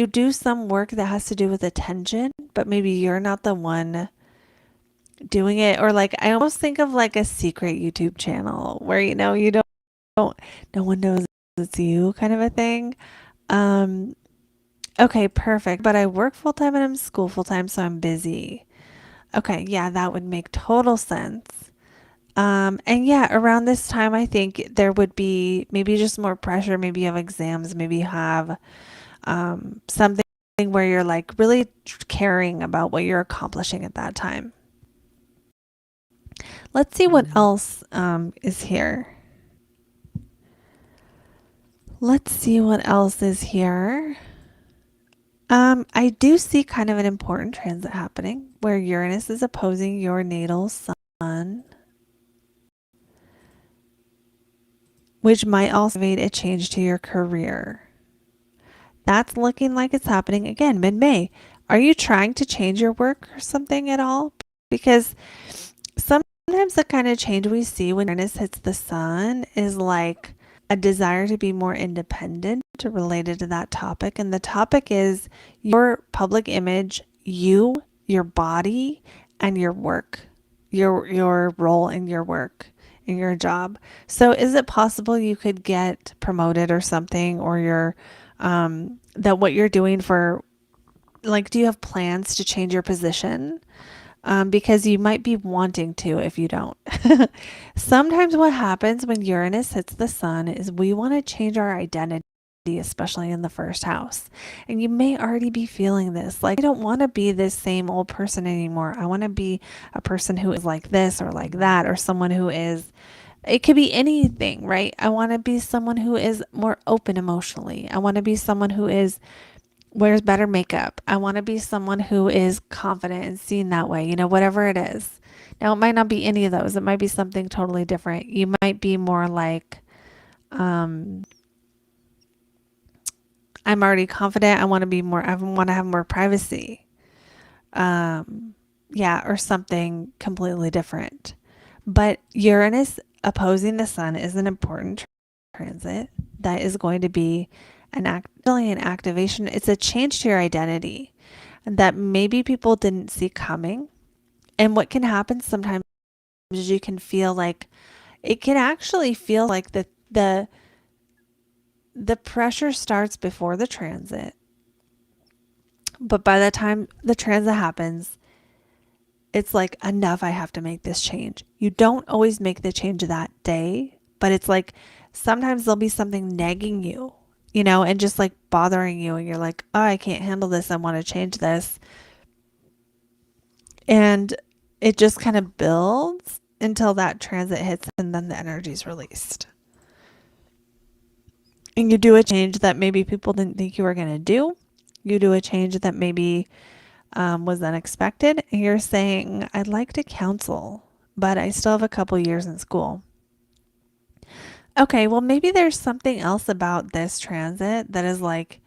do some work that has to do with attention, but maybe you're not the one doing it. Or like, I almost think of like a secret YouTube channel where, you don't, no one knows it's you kind of a thing. Okay, perfect. But I work full time and I'm school full time, so I'm busy. Okay, yeah, that would make total sense. And yeah, around this time, I think there would be maybe just more pressure. Maybe you have exams, maybe you have something where you're like really caring about what you're accomplishing at that time. Let's see what else is here. Let's see what else is here. I do see kind of an important transit happening where Uranus is opposing your natal sun, which might also make a change to your career. That's looking like it's happening again mid-May. Are you trying to change your work or something at all? Because sometimes the kind of change we see when Uranus hits the sun is like a desire to be more independent related to that topic. And the topic is your public image, your body, and your work, your role in your work, in your job. So is it possible you could get promoted or something, or that what you're doing for, like, do you have plans to change your position? because you might be wanting to if you don't. Sometimes what happens when Uranus hits the sun is we want to change our identity, especially in the first house. And you may already be feeling this. Like, I don't want to be this same old person anymore. I want to be a person who is like this or like that, or someone who is, it could be anything, right? I want to be someone who is more open emotionally. I want to be someone who is wears better makeup. I want to be someone who is confident and seen that way, whatever it is. Now, it might not be any of those. It might be something totally different. You might be more like, um, I'm already confident. I want to have more privacy. Yeah, or something completely different. But Uranus opposing the sun is an important transit that is going to be really an activation. It's a change to your identity that maybe people didn't see coming. And what can happen sometimes is you can feel like it can actually feel like the pressure starts before the transit. But by the time the transit happens, it's like, enough, I have to make this change. You don't always make the change that day, but it's like sometimes there'll be something nagging you, and just like bothering you. And you're like, oh, I can't handle this. I want to change this. And it just kind of builds until that transit hits and then the energy is released. And you do a change that maybe people didn't think you were going to do. You do a change that maybe was unexpected. And you're saying, I'd like to counsel, but I still have a couple years in school. Okay, well, maybe there's something else about this transit that is like,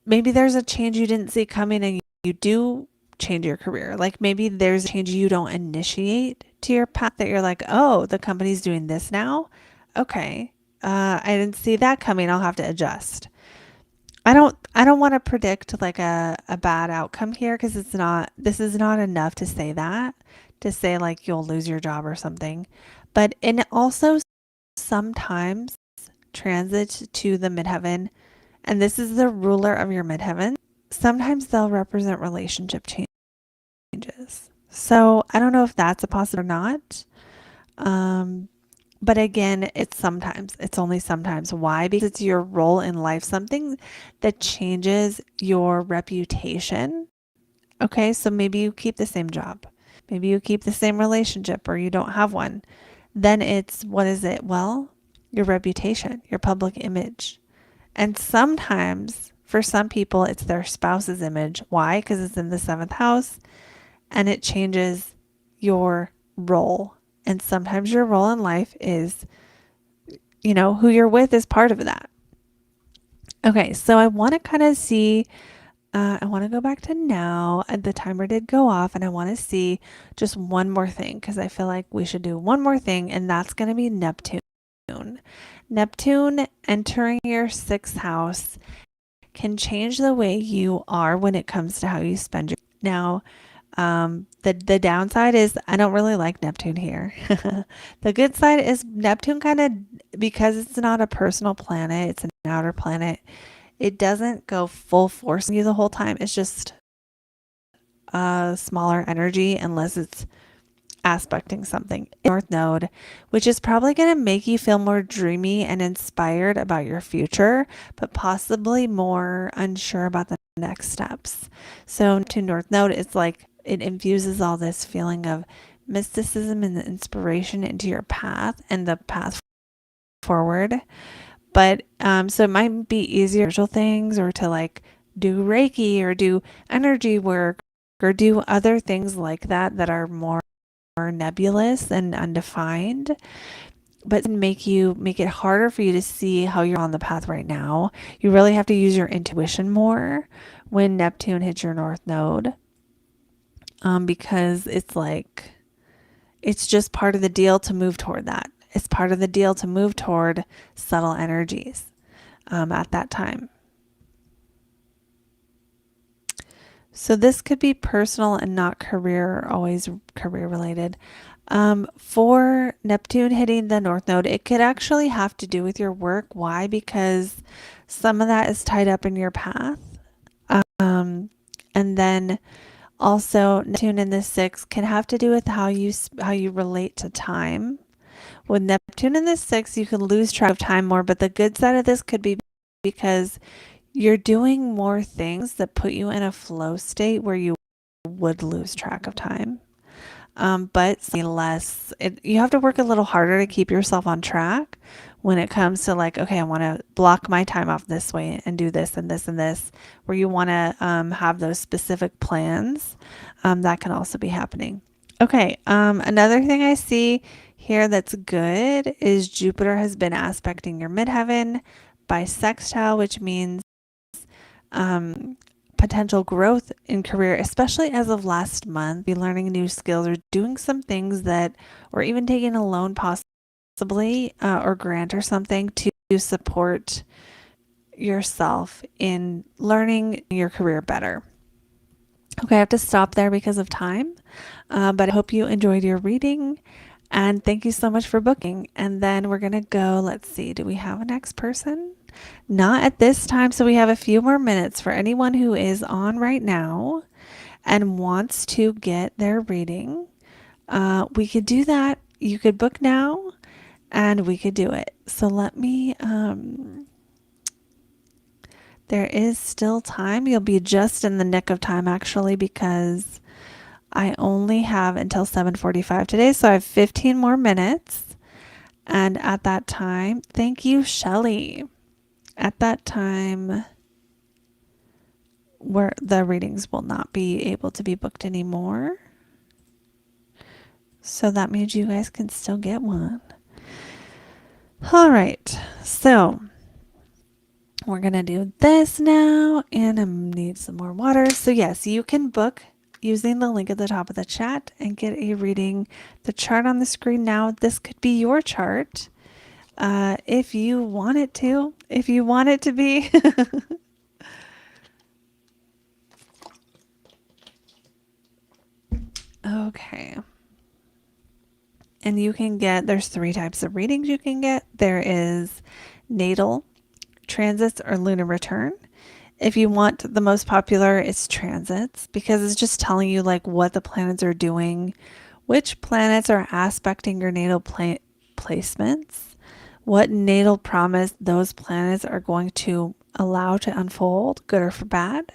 maybe there's a change you didn't see coming and you do change your career. Like maybe there's a change you don't initiate to your path that you're like, oh, the company's doing this now. Okay. I didn't see that coming. I'll have to adjust. I don't want to predict like a bad outcome here because this is not enough to say that, to say like you'll lose your job or something. But and also sometimes transit to the midheaven, and this is the ruler of your midheaven. Sometimes they'll represent relationship changes. So I don't know if that's a possibility or not. But again, it's only sometimes. Why? Because it's your role in life, something that changes your reputation. Okay, so maybe you keep the same job. Maybe you keep the same relationship or you don't have one. Then it's, what is it? Well, your reputation, your public image. And sometimes for some people, it's their spouse's image. Why? Because it's in the seventh house and it changes your role. And sometimes your role in life is, who you're with is part of that. Okay, so I want to kind of see, I want to go back to now. The timer did go off, and I want to see just one more thing because I feel like we should do one more thing, and that's going to be Neptune. Neptune entering your sixth house can change the way you are when it comes to how you spend your. Now, the downside is I don't really like Neptune here. The good side is Neptune kind of, because it's not a personal planet, it's an outer planet. It doesn't go full force on you the whole time. It's just a smaller energy unless it's aspecting something. North Node, which is probably going to make you feel more dreamy and inspired about your future, but possibly more unsure about the next steps. So to North Node, it's like it infuses all this feeling of mysticism and inspiration into your path and the path forward. But so it might be easier spiritual things or to like do Reiki or do energy work or do other things like that that are more nebulous and undefined, but make it harder for you to see how you're on the path right now. You really have to use your intuition more when Neptune hits your North Node, because it's like it's just part of the deal to move toward that. It's part of the deal to move toward subtle energies at that time. So this could be personal and not career, always career related. For Neptune hitting the North Node, it could actually have to do with your work. Why? Because some of that is tied up in your path. And And then also Neptune in the sixth can have to do with how you relate to time. With Neptune in the sixth, you can lose track of time more, but the good side of this could be because you're doing more things that put you in a flow state where you would lose track of time. But less, you have to work a little harder to keep yourself on track when it comes to like, okay, I want to block my time off this way and do this and this and this, where you want to have those specific plans. That can also be happening. Okay, another thing I see here that's good is Jupiter has been aspecting your midheaven by sextile, which means potential growth in career, especially as of last month. Be learning new skills or doing some things that, or even taking a loan possibly or grant or something to support yourself in learning your career better. Okay, I have to stop there because of time, but I hope you enjoyed your reading. And thank you so much for booking. And then we're going to go, let's see, do we have a next person? Not at this time. So we have a few more minutes for anyone who is on right now and wants to get their reading. We could do that. You could book now and we could do it. So let me, there is still time. You'll be just in the nick of time actually, because I only have until 7:45 today, so I have 15 more minutes. And at that time, thank you, Shelley. At that time, where the readings will not be able to be booked anymore. So that means you guys can still get one. All right, so we're going to do this now, and I need some more water. So yes, you can book using the link at the top of the chat and get a reading. The chart on the screen now, this could be your chart if you want it to, if you want it to be. Okay. And you can get, there's 3 types of readings you can get. There is natal, transits, or lunar return. If you want the most popular, it's transits, because it's just telling you like what the planets are doing, which planets are aspecting your natal placements, what natal promise those planets are going to allow to unfold, good or for bad,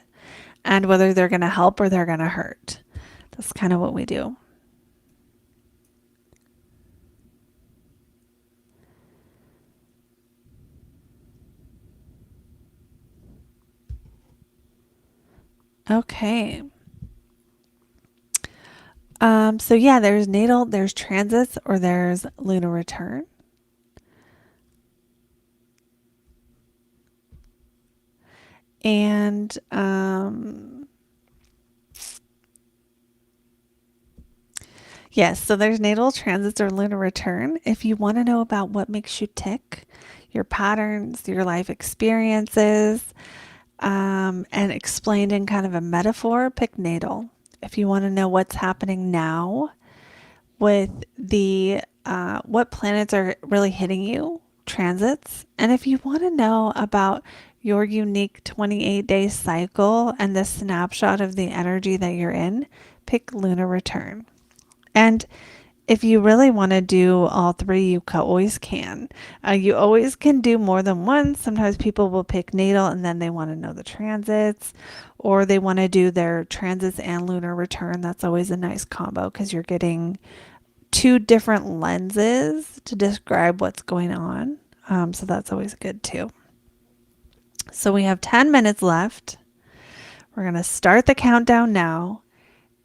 and whether they're going to help or they're going to hurt. That's kind of what we do. Okay. So yeah, there's natal, there's transits, or there's lunar return. And yes, so there's natal, transits, or lunar return. If you want to know about what makes you tick, your patterns, your life experiences, and explained in kind of a metaphor, pick natal. If you want to know what's happening now with the what planets are really hitting you, transits. And if you want to know about your unique 28-day cycle and the snapshot of the energy that you're in, pick lunar return. And if you really want to do all 3, you always can. You always can do more than one. Sometimes people will pick natal and then they want to know the transits, or they want to do their transits and lunar return. That's always a nice combo because you're getting 2 different lenses to describe what's going on. So that's always good too. So we have 10 minutes left. We're going to start the countdown now.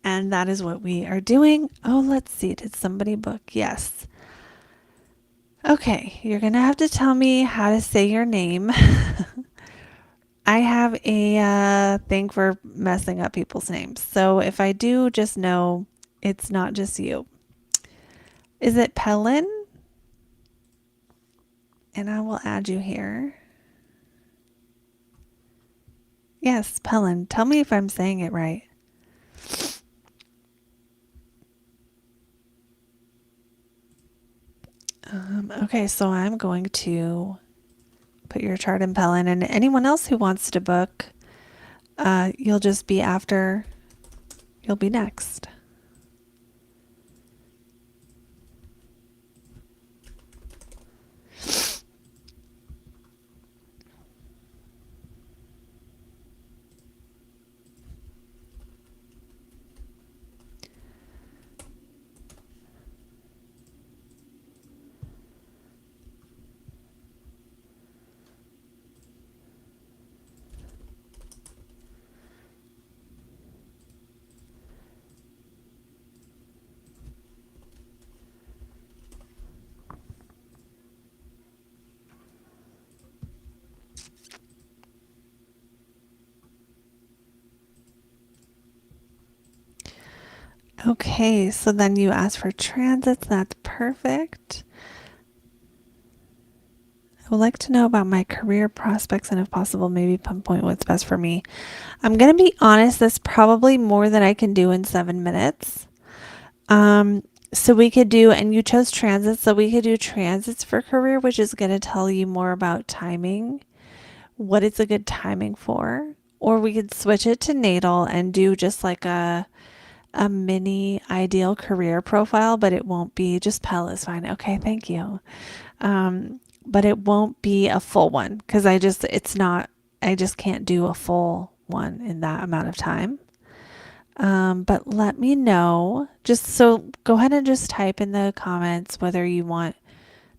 And that is what we are doing. Oh, let's see. Did somebody book? Yes. Okay. You're going to have to tell me how to say your name. I have a thing for messing up people's names. So if I do, just know it's not just you. Is it Pelin? And I will add you here. Yes, Pelin. Tell me if I'm saying it right. Okay, so I'm going to put your chart in Pelin, and anyone else who wants to book, you'll just be after, you'll be next. Okay, so then you ask for transits. That's perfect. I would like to know about my career prospects and if possible, maybe pinpoint what's best for me. I'm going to be honest, that's probably more than I can do in 7 minutes. So we could do, and you chose transits, so we could do transits for career, which is going to tell you more about timing, what it's a good timing for. Or we could switch it to natal and do just like a mini ideal career profile, but it won't be just Pell is fine. Okay, thank you. But it won't be a full one because I just can't do a full one in that amount of time. But let me know. Just so go ahead and just type in the comments whether you want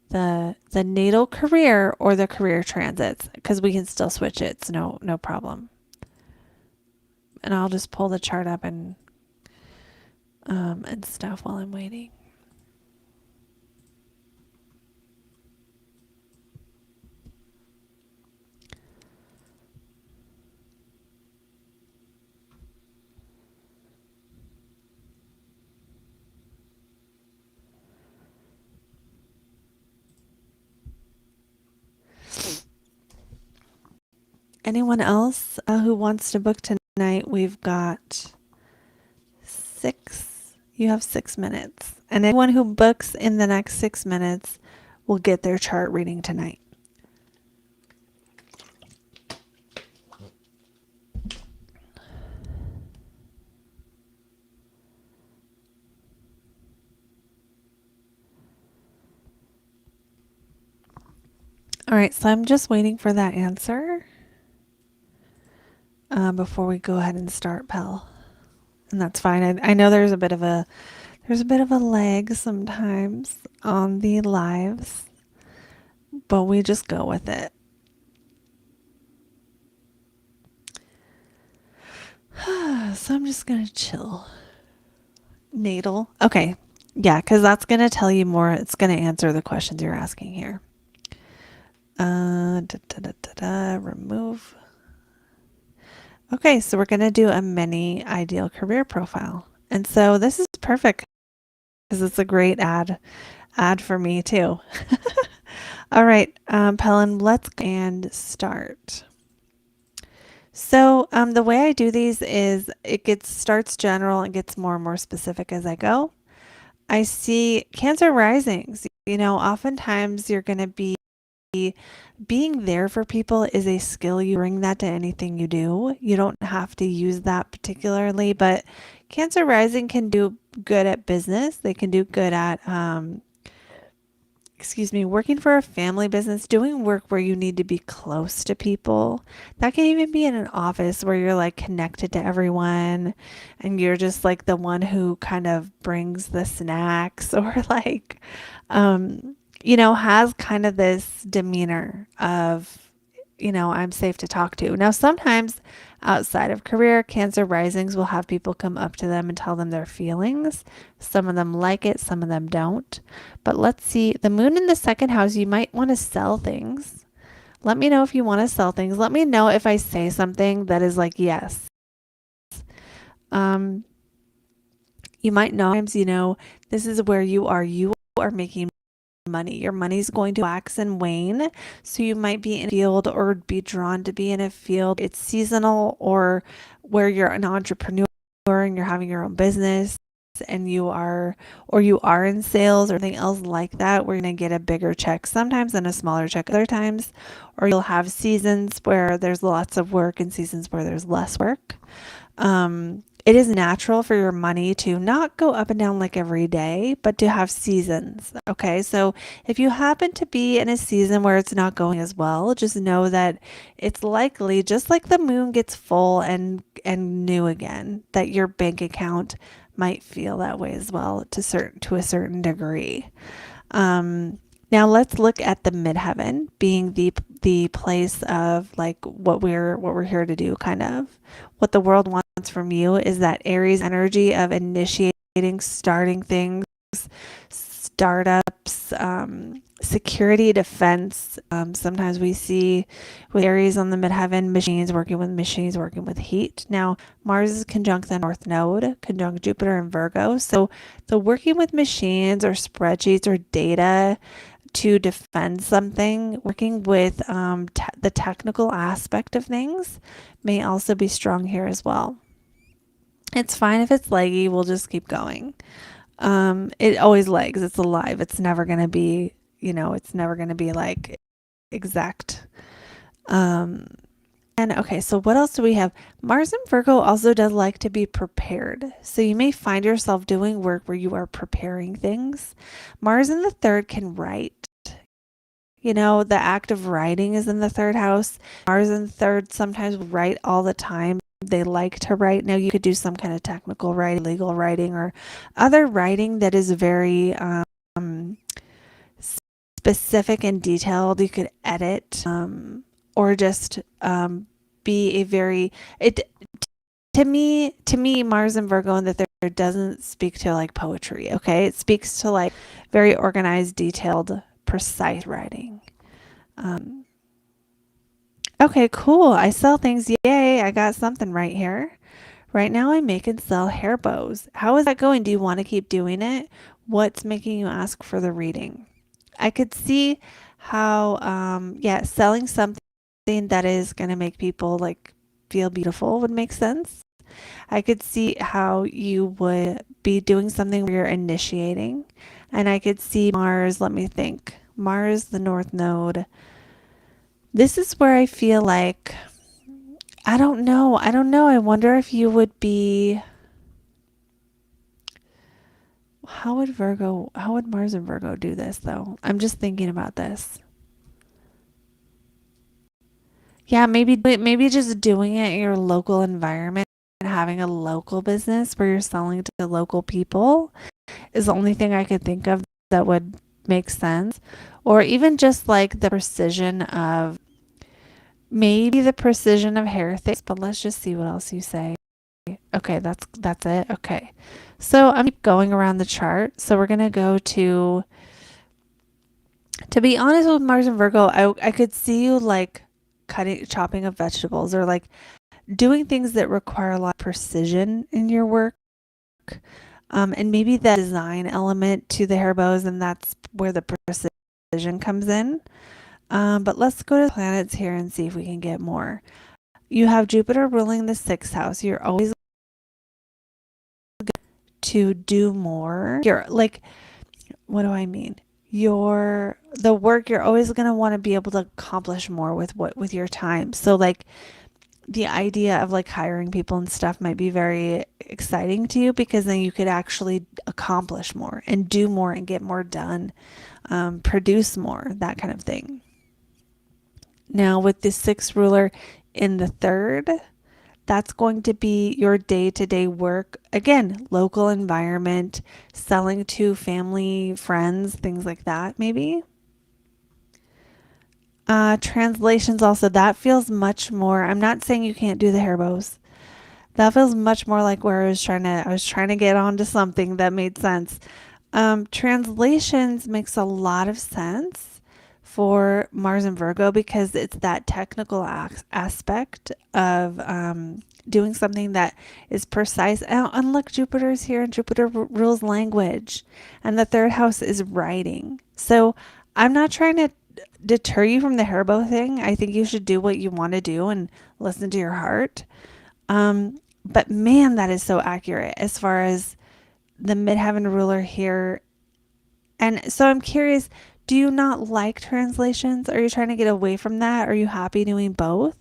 the natal career or the career transits because we can still switch it. It's no problem. And I'll just pull the chart up and stuff while I'm waiting. Anyone else who wants to book tonight? We've got 6. You have 6 minutes. And anyone who books in the next 6 minutes will get their chart reading tonight. All right, so I'm just waiting for that answer before we go ahead and start, Pell. And that's fine. I know there's a bit of a lag sometimes on the lives, but we just go with it. So I'm just gonna chill. Natal. Okay. Yeah, because that's gonna tell you more. It's gonna answer the questions you're asking here. Remove. Okay, so we're going to do a mini ideal career profile. And so this is perfect because it's a great ad for me too. All right, Pelin, let's go and start. So the way I do these is starts general and gets more and more specific as I go. I see Cancer risings. You know, oftentimes you're going to be being there for people is a skill. You bring that to anything you do. You don't have to use that particularly, but Cancer rising can do good at business. They can do good at, working for a family business, doing work where you need to be close to people. That can even be in an office where you're like connected to everyone and you're just like the one who kind of brings the snacks or like, has kind of this demeanor of, I'm safe to talk to. Now, sometimes outside of career, Cancer risings will have people come up to them and tell them their feelings. Some of them like it, some of them don't. But let's see, the moon in the second house, you might want to sell things. Let me know if you want to sell things. Let me know if I say something that is like, yes. You might know, this is where you are making money. Your money's going to wax and wane. So you might be in a field or be drawn to be in a field. It's seasonal or where you're an entrepreneur and you're having your own business. and you are in sales or anything else like that, we're going to get a bigger check sometimes and a smaller check other times. Or you'll have seasons where there's lots of work and seasons where there's less work. It is natural for your money to not go up and down like every day, but to have seasons. Okay. So if you happen to be in a season where it's not going as well, just know that it's likely, just like the moon gets full and new again, that your bank account might feel that way as well to a certain degree. Um, Now let's look at the midheaven being the place of like what we're here to do, kind of. What the world wants from you is that Aries energy of initiating, starting things, startups, security, defense. Sometimes we see with Aries on the midheaven, machines working with heat. Now, Mars is conjunct the North Node, conjunct Jupiter and Virgo. So the working with machines or spreadsheets or data to defend something, working with the technical aspect of things may also be strong here as well. It's fine if it's leggy, we'll just keep going. It always lags, it's alive. It's never going to be, it's never going to be like exact. And okay, so what else do we have? Mars in Virgo also does like to be prepared. So you may find yourself doing work where you are preparing things. Mars in the third can write. The act of writing is in the third house. Mars in the third sometimes write all the time. They like to write. Now you could do some kind of technical writing, legal writing, or other writing that is very specific and detailed. You could edit or just be a very to me Mars and Virgo in the third doesn't speak to like poetry. Okay, it speaks to like very organized, detailed, precise writing. Okay, cool. I sell things. Yay, I got something right here. Right now I make and sell hair bows. How is that going? Do you want to keep doing it? What's making you ask for the reading? I could see how selling something that is going to make people like feel beautiful would make sense. I could see how you would be doing something where you're initiating. And I could see Mars, let me think. Mars, the North Node. This is where I feel like, I don't know. I wonder if you would be, how would Mars and Virgo do this though? I'm just thinking about this. Yeah, maybe just doing it in your local environment and having a local business where you're selling to local people is the only thing I could think of that would make sense. Or even just like the precision of hair things, but let's just see what else you say. Okay, that's it. Okay. So I'm going around the chart. So we're going to go to be honest with Mars and Virgo, I could see you like chopping up vegetables or like doing things that require a lot of precision in your work. And maybe that design element to the hair bows, and that's where the precision comes in. But let's go to the planets here and see if we can get more. You have Jupiter ruling the 6th house. You're always to do more. You're like, what do I mean? The work, you're always going to want to be able to accomplish more with your time. So like the idea of like hiring people and stuff might be very exciting to you because then you could actually accomplish more and do more and get more done, produce more, that kind of thing. Now with the 6th ruler in the 3rd, that's going to be your day-to-day work. Again, local environment, selling to family, friends, things like that, maybe. Translations also, that feels much more, I'm not saying you can't do the hair bows. That feels much more like where I was trying to get onto something that made sense. Translations makes a lot of sense for Mars and Virgo because it's that technical aspect of doing something that is precise. And look, Jupiter's here and Jupiter rules language and the 3rd house is writing. So I'm not trying to deter you from the hair bow thing. I think you should do what you want to do and listen to your heart. But man, that is so accurate as far as the midheaven ruler here. And so I'm curious, do you not like translations? Are you trying to get away from that? Are you happy doing both?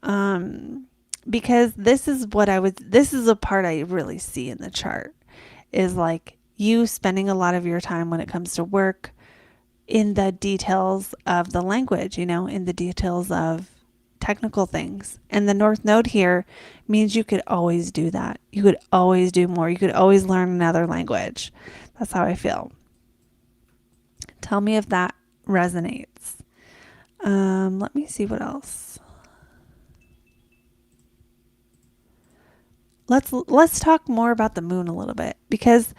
Um, because this is a part I really see in the chart is like you spending a lot of your time when it comes to work in the details of the language, in the details of technical things. And the North Node here means you could always do that. You could always do more. You could always learn another language. That's how I feel. Tell me if that resonates. Let me see what else. Let's talk more about the moon a little bit, because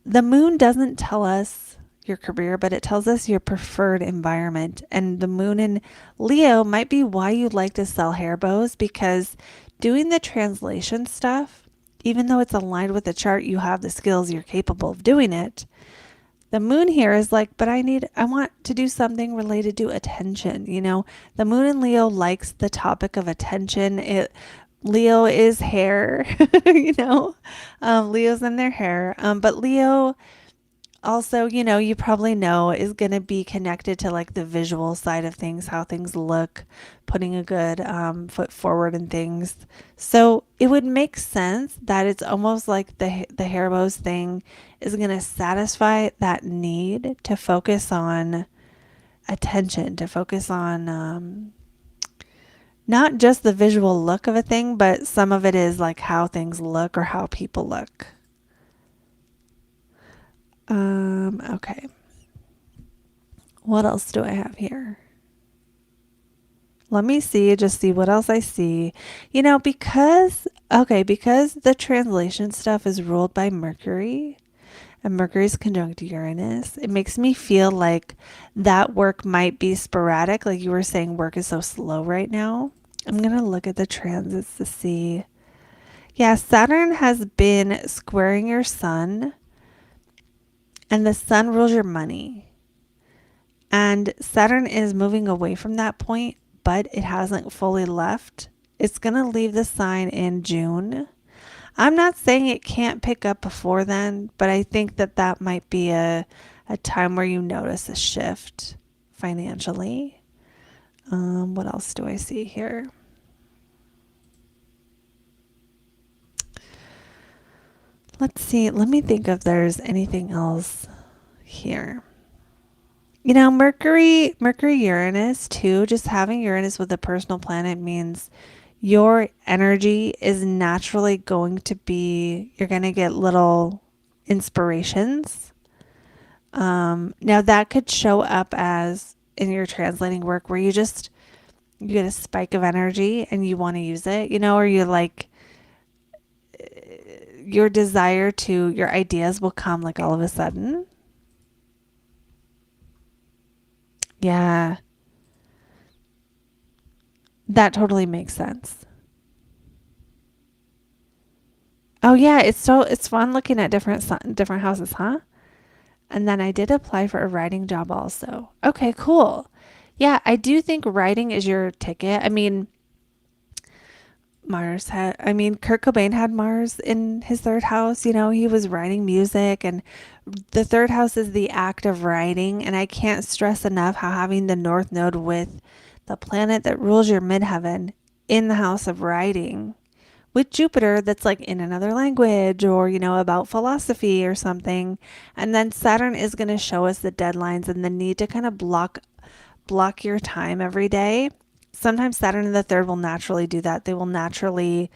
the moon doesn't tell us your career, but it tells us your preferred environment. And the moon in Leo might be why you like to sell hair bows, because doing the translation stuff, even though it's aligned with the chart, you have the skills, you're capable of doing it. The moon here is like, but I want to do something related to attention. The moon in Leo likes the topic of attention. Leo is hair, Leo's in their hair. But Leo also, you probably know is going to be connected to like the visual side of things, how things look, putting a good foot forward in things. So it would make sense that it's almost like the hair bows thing is going to satisfy that need to focus on attention, to focus on not just the visual look of a thing, but some of it is like how things look or how people look. Okay. What else do I have here? Let me just see what else I see. Because the translation stuff is ruled by Mercury, and Mercury's conjunct Uranus, it makes me feel like that work might be sporadic. Like you were saying, work is so slow right now. I'm going to look at the transits to see. Yeah, Saturn has been squaring your sun, and the sun rules your money. And Saturn is moving away from that point, but it hasn't fully left. It's going to leave the sign in June. I'm not saying it can't pick up before then, but I think that might be a time where you notice a shift financially. What else do I see here? Let's see. Let me think if there's anything else here. Mercury, Uranus too, just having Uranus with a personal planet means your energy is naturally going to be, you're going to get little inspirations. Now that could show up as in your translating work where you get a spike of energy and you want to use it, or you like your your ideas will come like all of a sudden. Yeah. That totally makes sense. Oh yeah, it's fun looking at different houses, huh? And then I did apply for a writing job also. Okay, cool. Yeah, I do think writing is your ticket. I mean, Kurt Cobain had Mars in his third house. He was writing music, and the third house is the act of writing. And I can't stress enough how having the North Node with the planet that rules your midheaven in the house of writing with Jupiter, that's like in another language or, about philosophy or something. And then Saturn is going to show us the deadlines and the need to kind of block your time every day. Sometimes Saturn in the third will naturally do that. They will naturally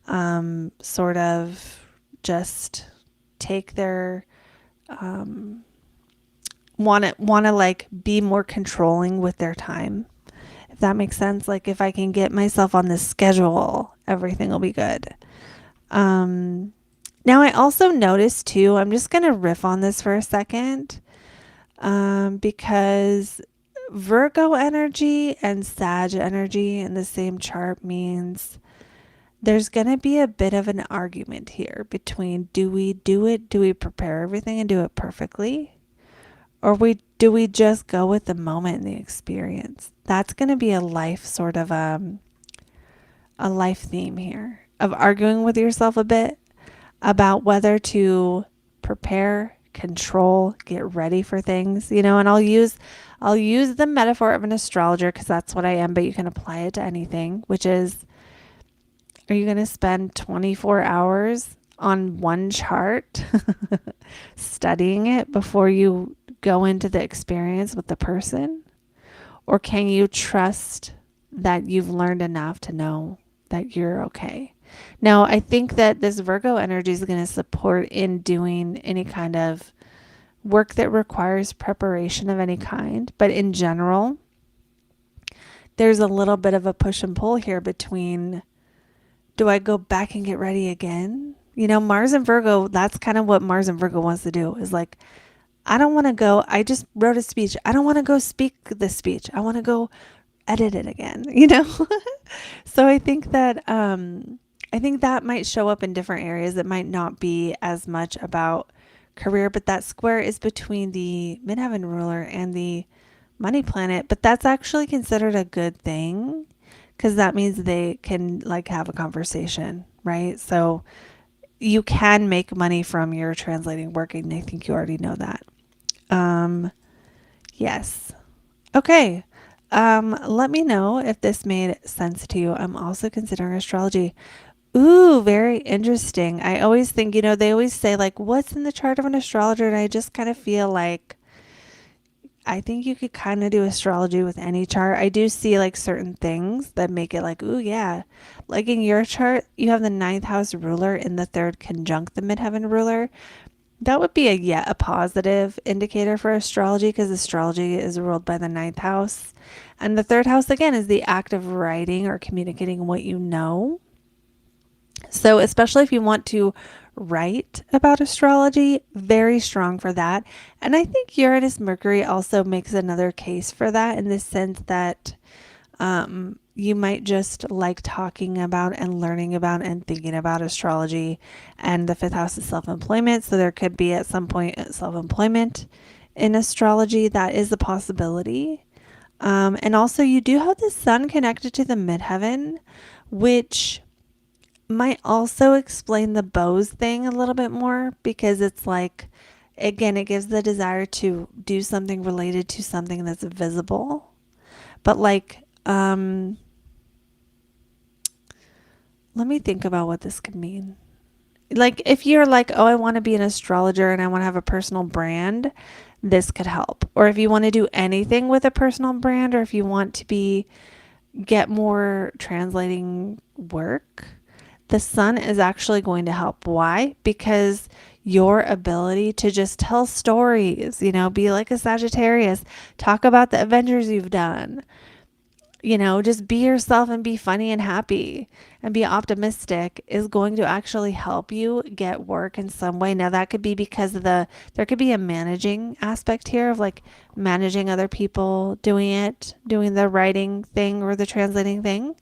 sort of just take their want to like be more controlling with their time. If that makes sense. Like if I can get myself on this schedule, everything will be good. Now I also noticed too, I'm just going to riff on this for a second, because Virgo energy and Sag energy in the same chart means there's going to be a bit of an argument here between do we prepare everything and do it perfectly? Or do we just go with the moment and the experience? That's going to be a life sort of a life theme here of arguing with yourself a bit about whether to prepare, control, get ready for things, and I'll use the metaphor of an astrologer because that's what I am, but you can apply it to anything, which is, are you going to spend 24 hours on one chart studying it before you go into the experience with the person? Or can you trust that you've learned enough to know that you're okay? Now, I think that this Virgo energy is going to support in doing any kind of work that requires preparation of any kind. But in general, there's a little bit of a push and pull here between, do I go back and get ready again? Mars and Virgo, that's kind of what Mars and Virgo wants to do, is like, I don't want to go. I just wrote a speech. I don't want to go speak this speech. I want to go edit it again, So I think that might show up in different areas. It might not be as much about career, but that square is between the midheaven ruler and the money planet. But that's actually considered a good thing because that means they can like have a conversation, right? So you can make money from your translating work, and I think you already know that. Yes. Okay. Let me know if this made sense to you. I'm also considering astrology. Ooh, very interesting. I always think, they always say like, what's in the chart of an astrologer? And I just kind of feel like, I think you could kind of do astrology with any chart. I do see like certain things that make it like, ooh, yeah. Like in your chart, you have the ninth house ruler in the third conjunct the midheaven ruler. That would be a positive indicator for astrology because astrology is ruled by the ninth house. And the third house, again, is the act of writing or communicating what you know. So especially if you want to write about astrology, very strong for that. And I think Uranus Mercury also makes another case for that in the sense that you might just like talking about and learning about and thinking about astrology. And the fifth house is self-employment. So there could be at some point self-employment in astrology. That is a possibility. And also you do have the sun connected to the midheaven, which might also explain the bows thing a little bit more because it's like, again, it gives the desire to do something related to something that's visible. But like, let me think about what this could mean. Like if you're like, oh, I want to be an astrologer and I want to have a personal brand, this could help. Or if you want to do anything with a personal brand, or if you want to get more translating work, the sun is actually going to help. Why? Because your ability to just tell stories, be like a Sagittarius, talk about the adventures you've done, just be yourself and be funny and happy and be optimistic is going to actually help you get work in some way. Now that could be because there could be a managing aspect here of like managing other people doing the writing thing or the translating thing,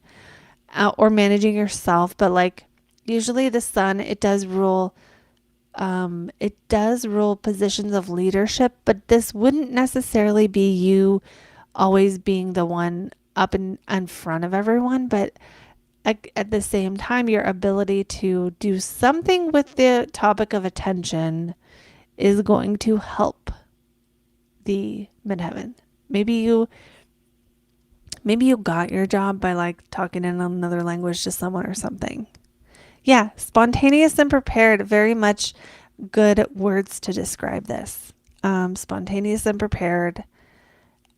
or managing yourself. But like usually the sun, it does rule positions of leadership, but this wouldn't necessarily be you always being the one up in front of everyone, but at the same time, your ability to do something with the topic of attention is going to help the midheaven. Maybe you got your job by like talking in another language to someone or something. Yeah, spontaneous and prepared, very much good words to describe this. Spontaneous and prepared.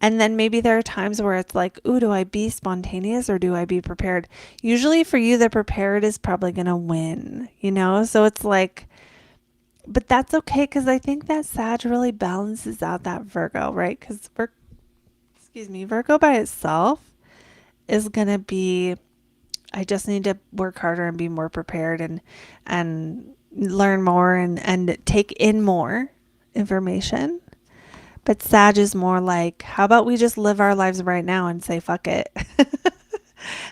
And then maybe there are times where it's like, ooh, do I be spontaneous or do I be prepared? Usually for you, the prepared is probably going to win, So it's like, but that's okay because I think that Sag really balances out that Virgo, right? Because Virgo by itself is going to be, I just need to work harder and be more prepared and learn more and take in more information. But Sag is more like, how about we just live our lives right now and say, fuck it.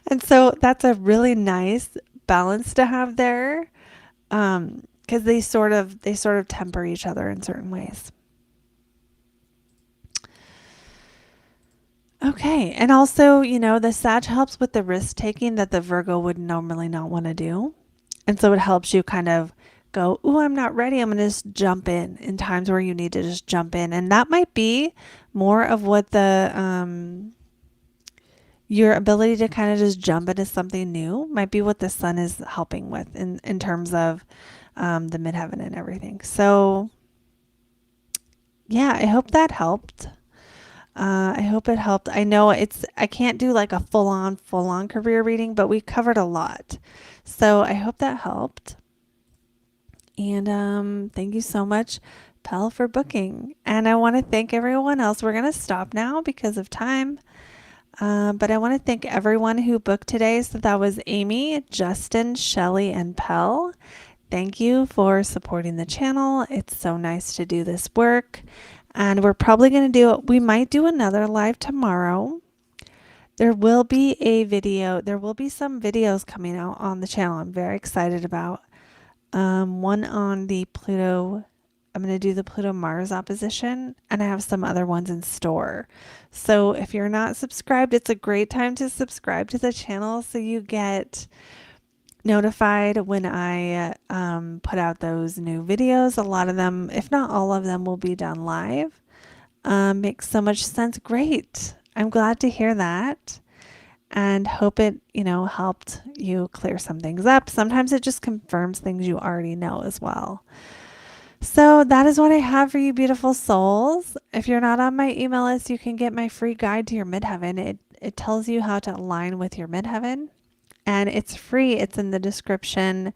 And so that's a really nice balance to have there. Because they sort of temper each other in certain ways. Okay. And also, the Sag helps with the risk taking that the Virgo would normally not want to do. And so it helps you kind of go, "Ooh, I'm not ready." I'm going to just jump in times where you need to just jump in. And that might be more of what your ability to kind of just jump into something new might be what the sun is helping with in terms of the midheaven and everything. So, yeah, I hope that helped. I hope it helped. I know I can't do like a full on career reading, but we covered a lot. So I hope that helped. And thank you so much, Pell, for booking. And I want to thank everyone else. We're going to stop now because of time. But I want to thank everyone who booked today. So that was Amy, Justin, Shelly, and Pell. Thank you for supporting the channel. It's so nice to do this work. And we're probably going to we might do another live tomorrow. There will be a video. There will be some videos coming out on the channel I'm very excited about. One on the Pluto. I'm going to do the Pluto-Mars opposition, and I have some other ones in store. So if you're not subscribed, it's a great time to subscribe to the channel so you get notified when I put out those new videos. A lot of them, if not all of them, will be done live. Makes so much sense. Great. I'm glad to hear that and hope it, helped you clear some things up. Sometimes it just confirms things you already know as well. So that is what I have for you, beautiful souls. If you're not on my email list, you can get my free guide to your midheaven. It tells you how to align with your midheaven, and it's free. It's in the description.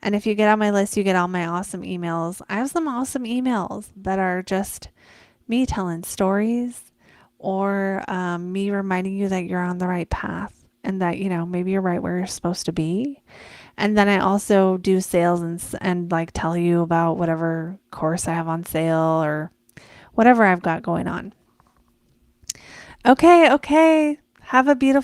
And if you get on my list, you get all my awesome emails. I have some awesome emails that are just me telling stories or me reminding you that you're on the right path and that, maybe you're right where you're supposed to be. And then I also do sales and like tell you about whatever course I have on sale or whatever I've got going on. Okay. Have a beautiful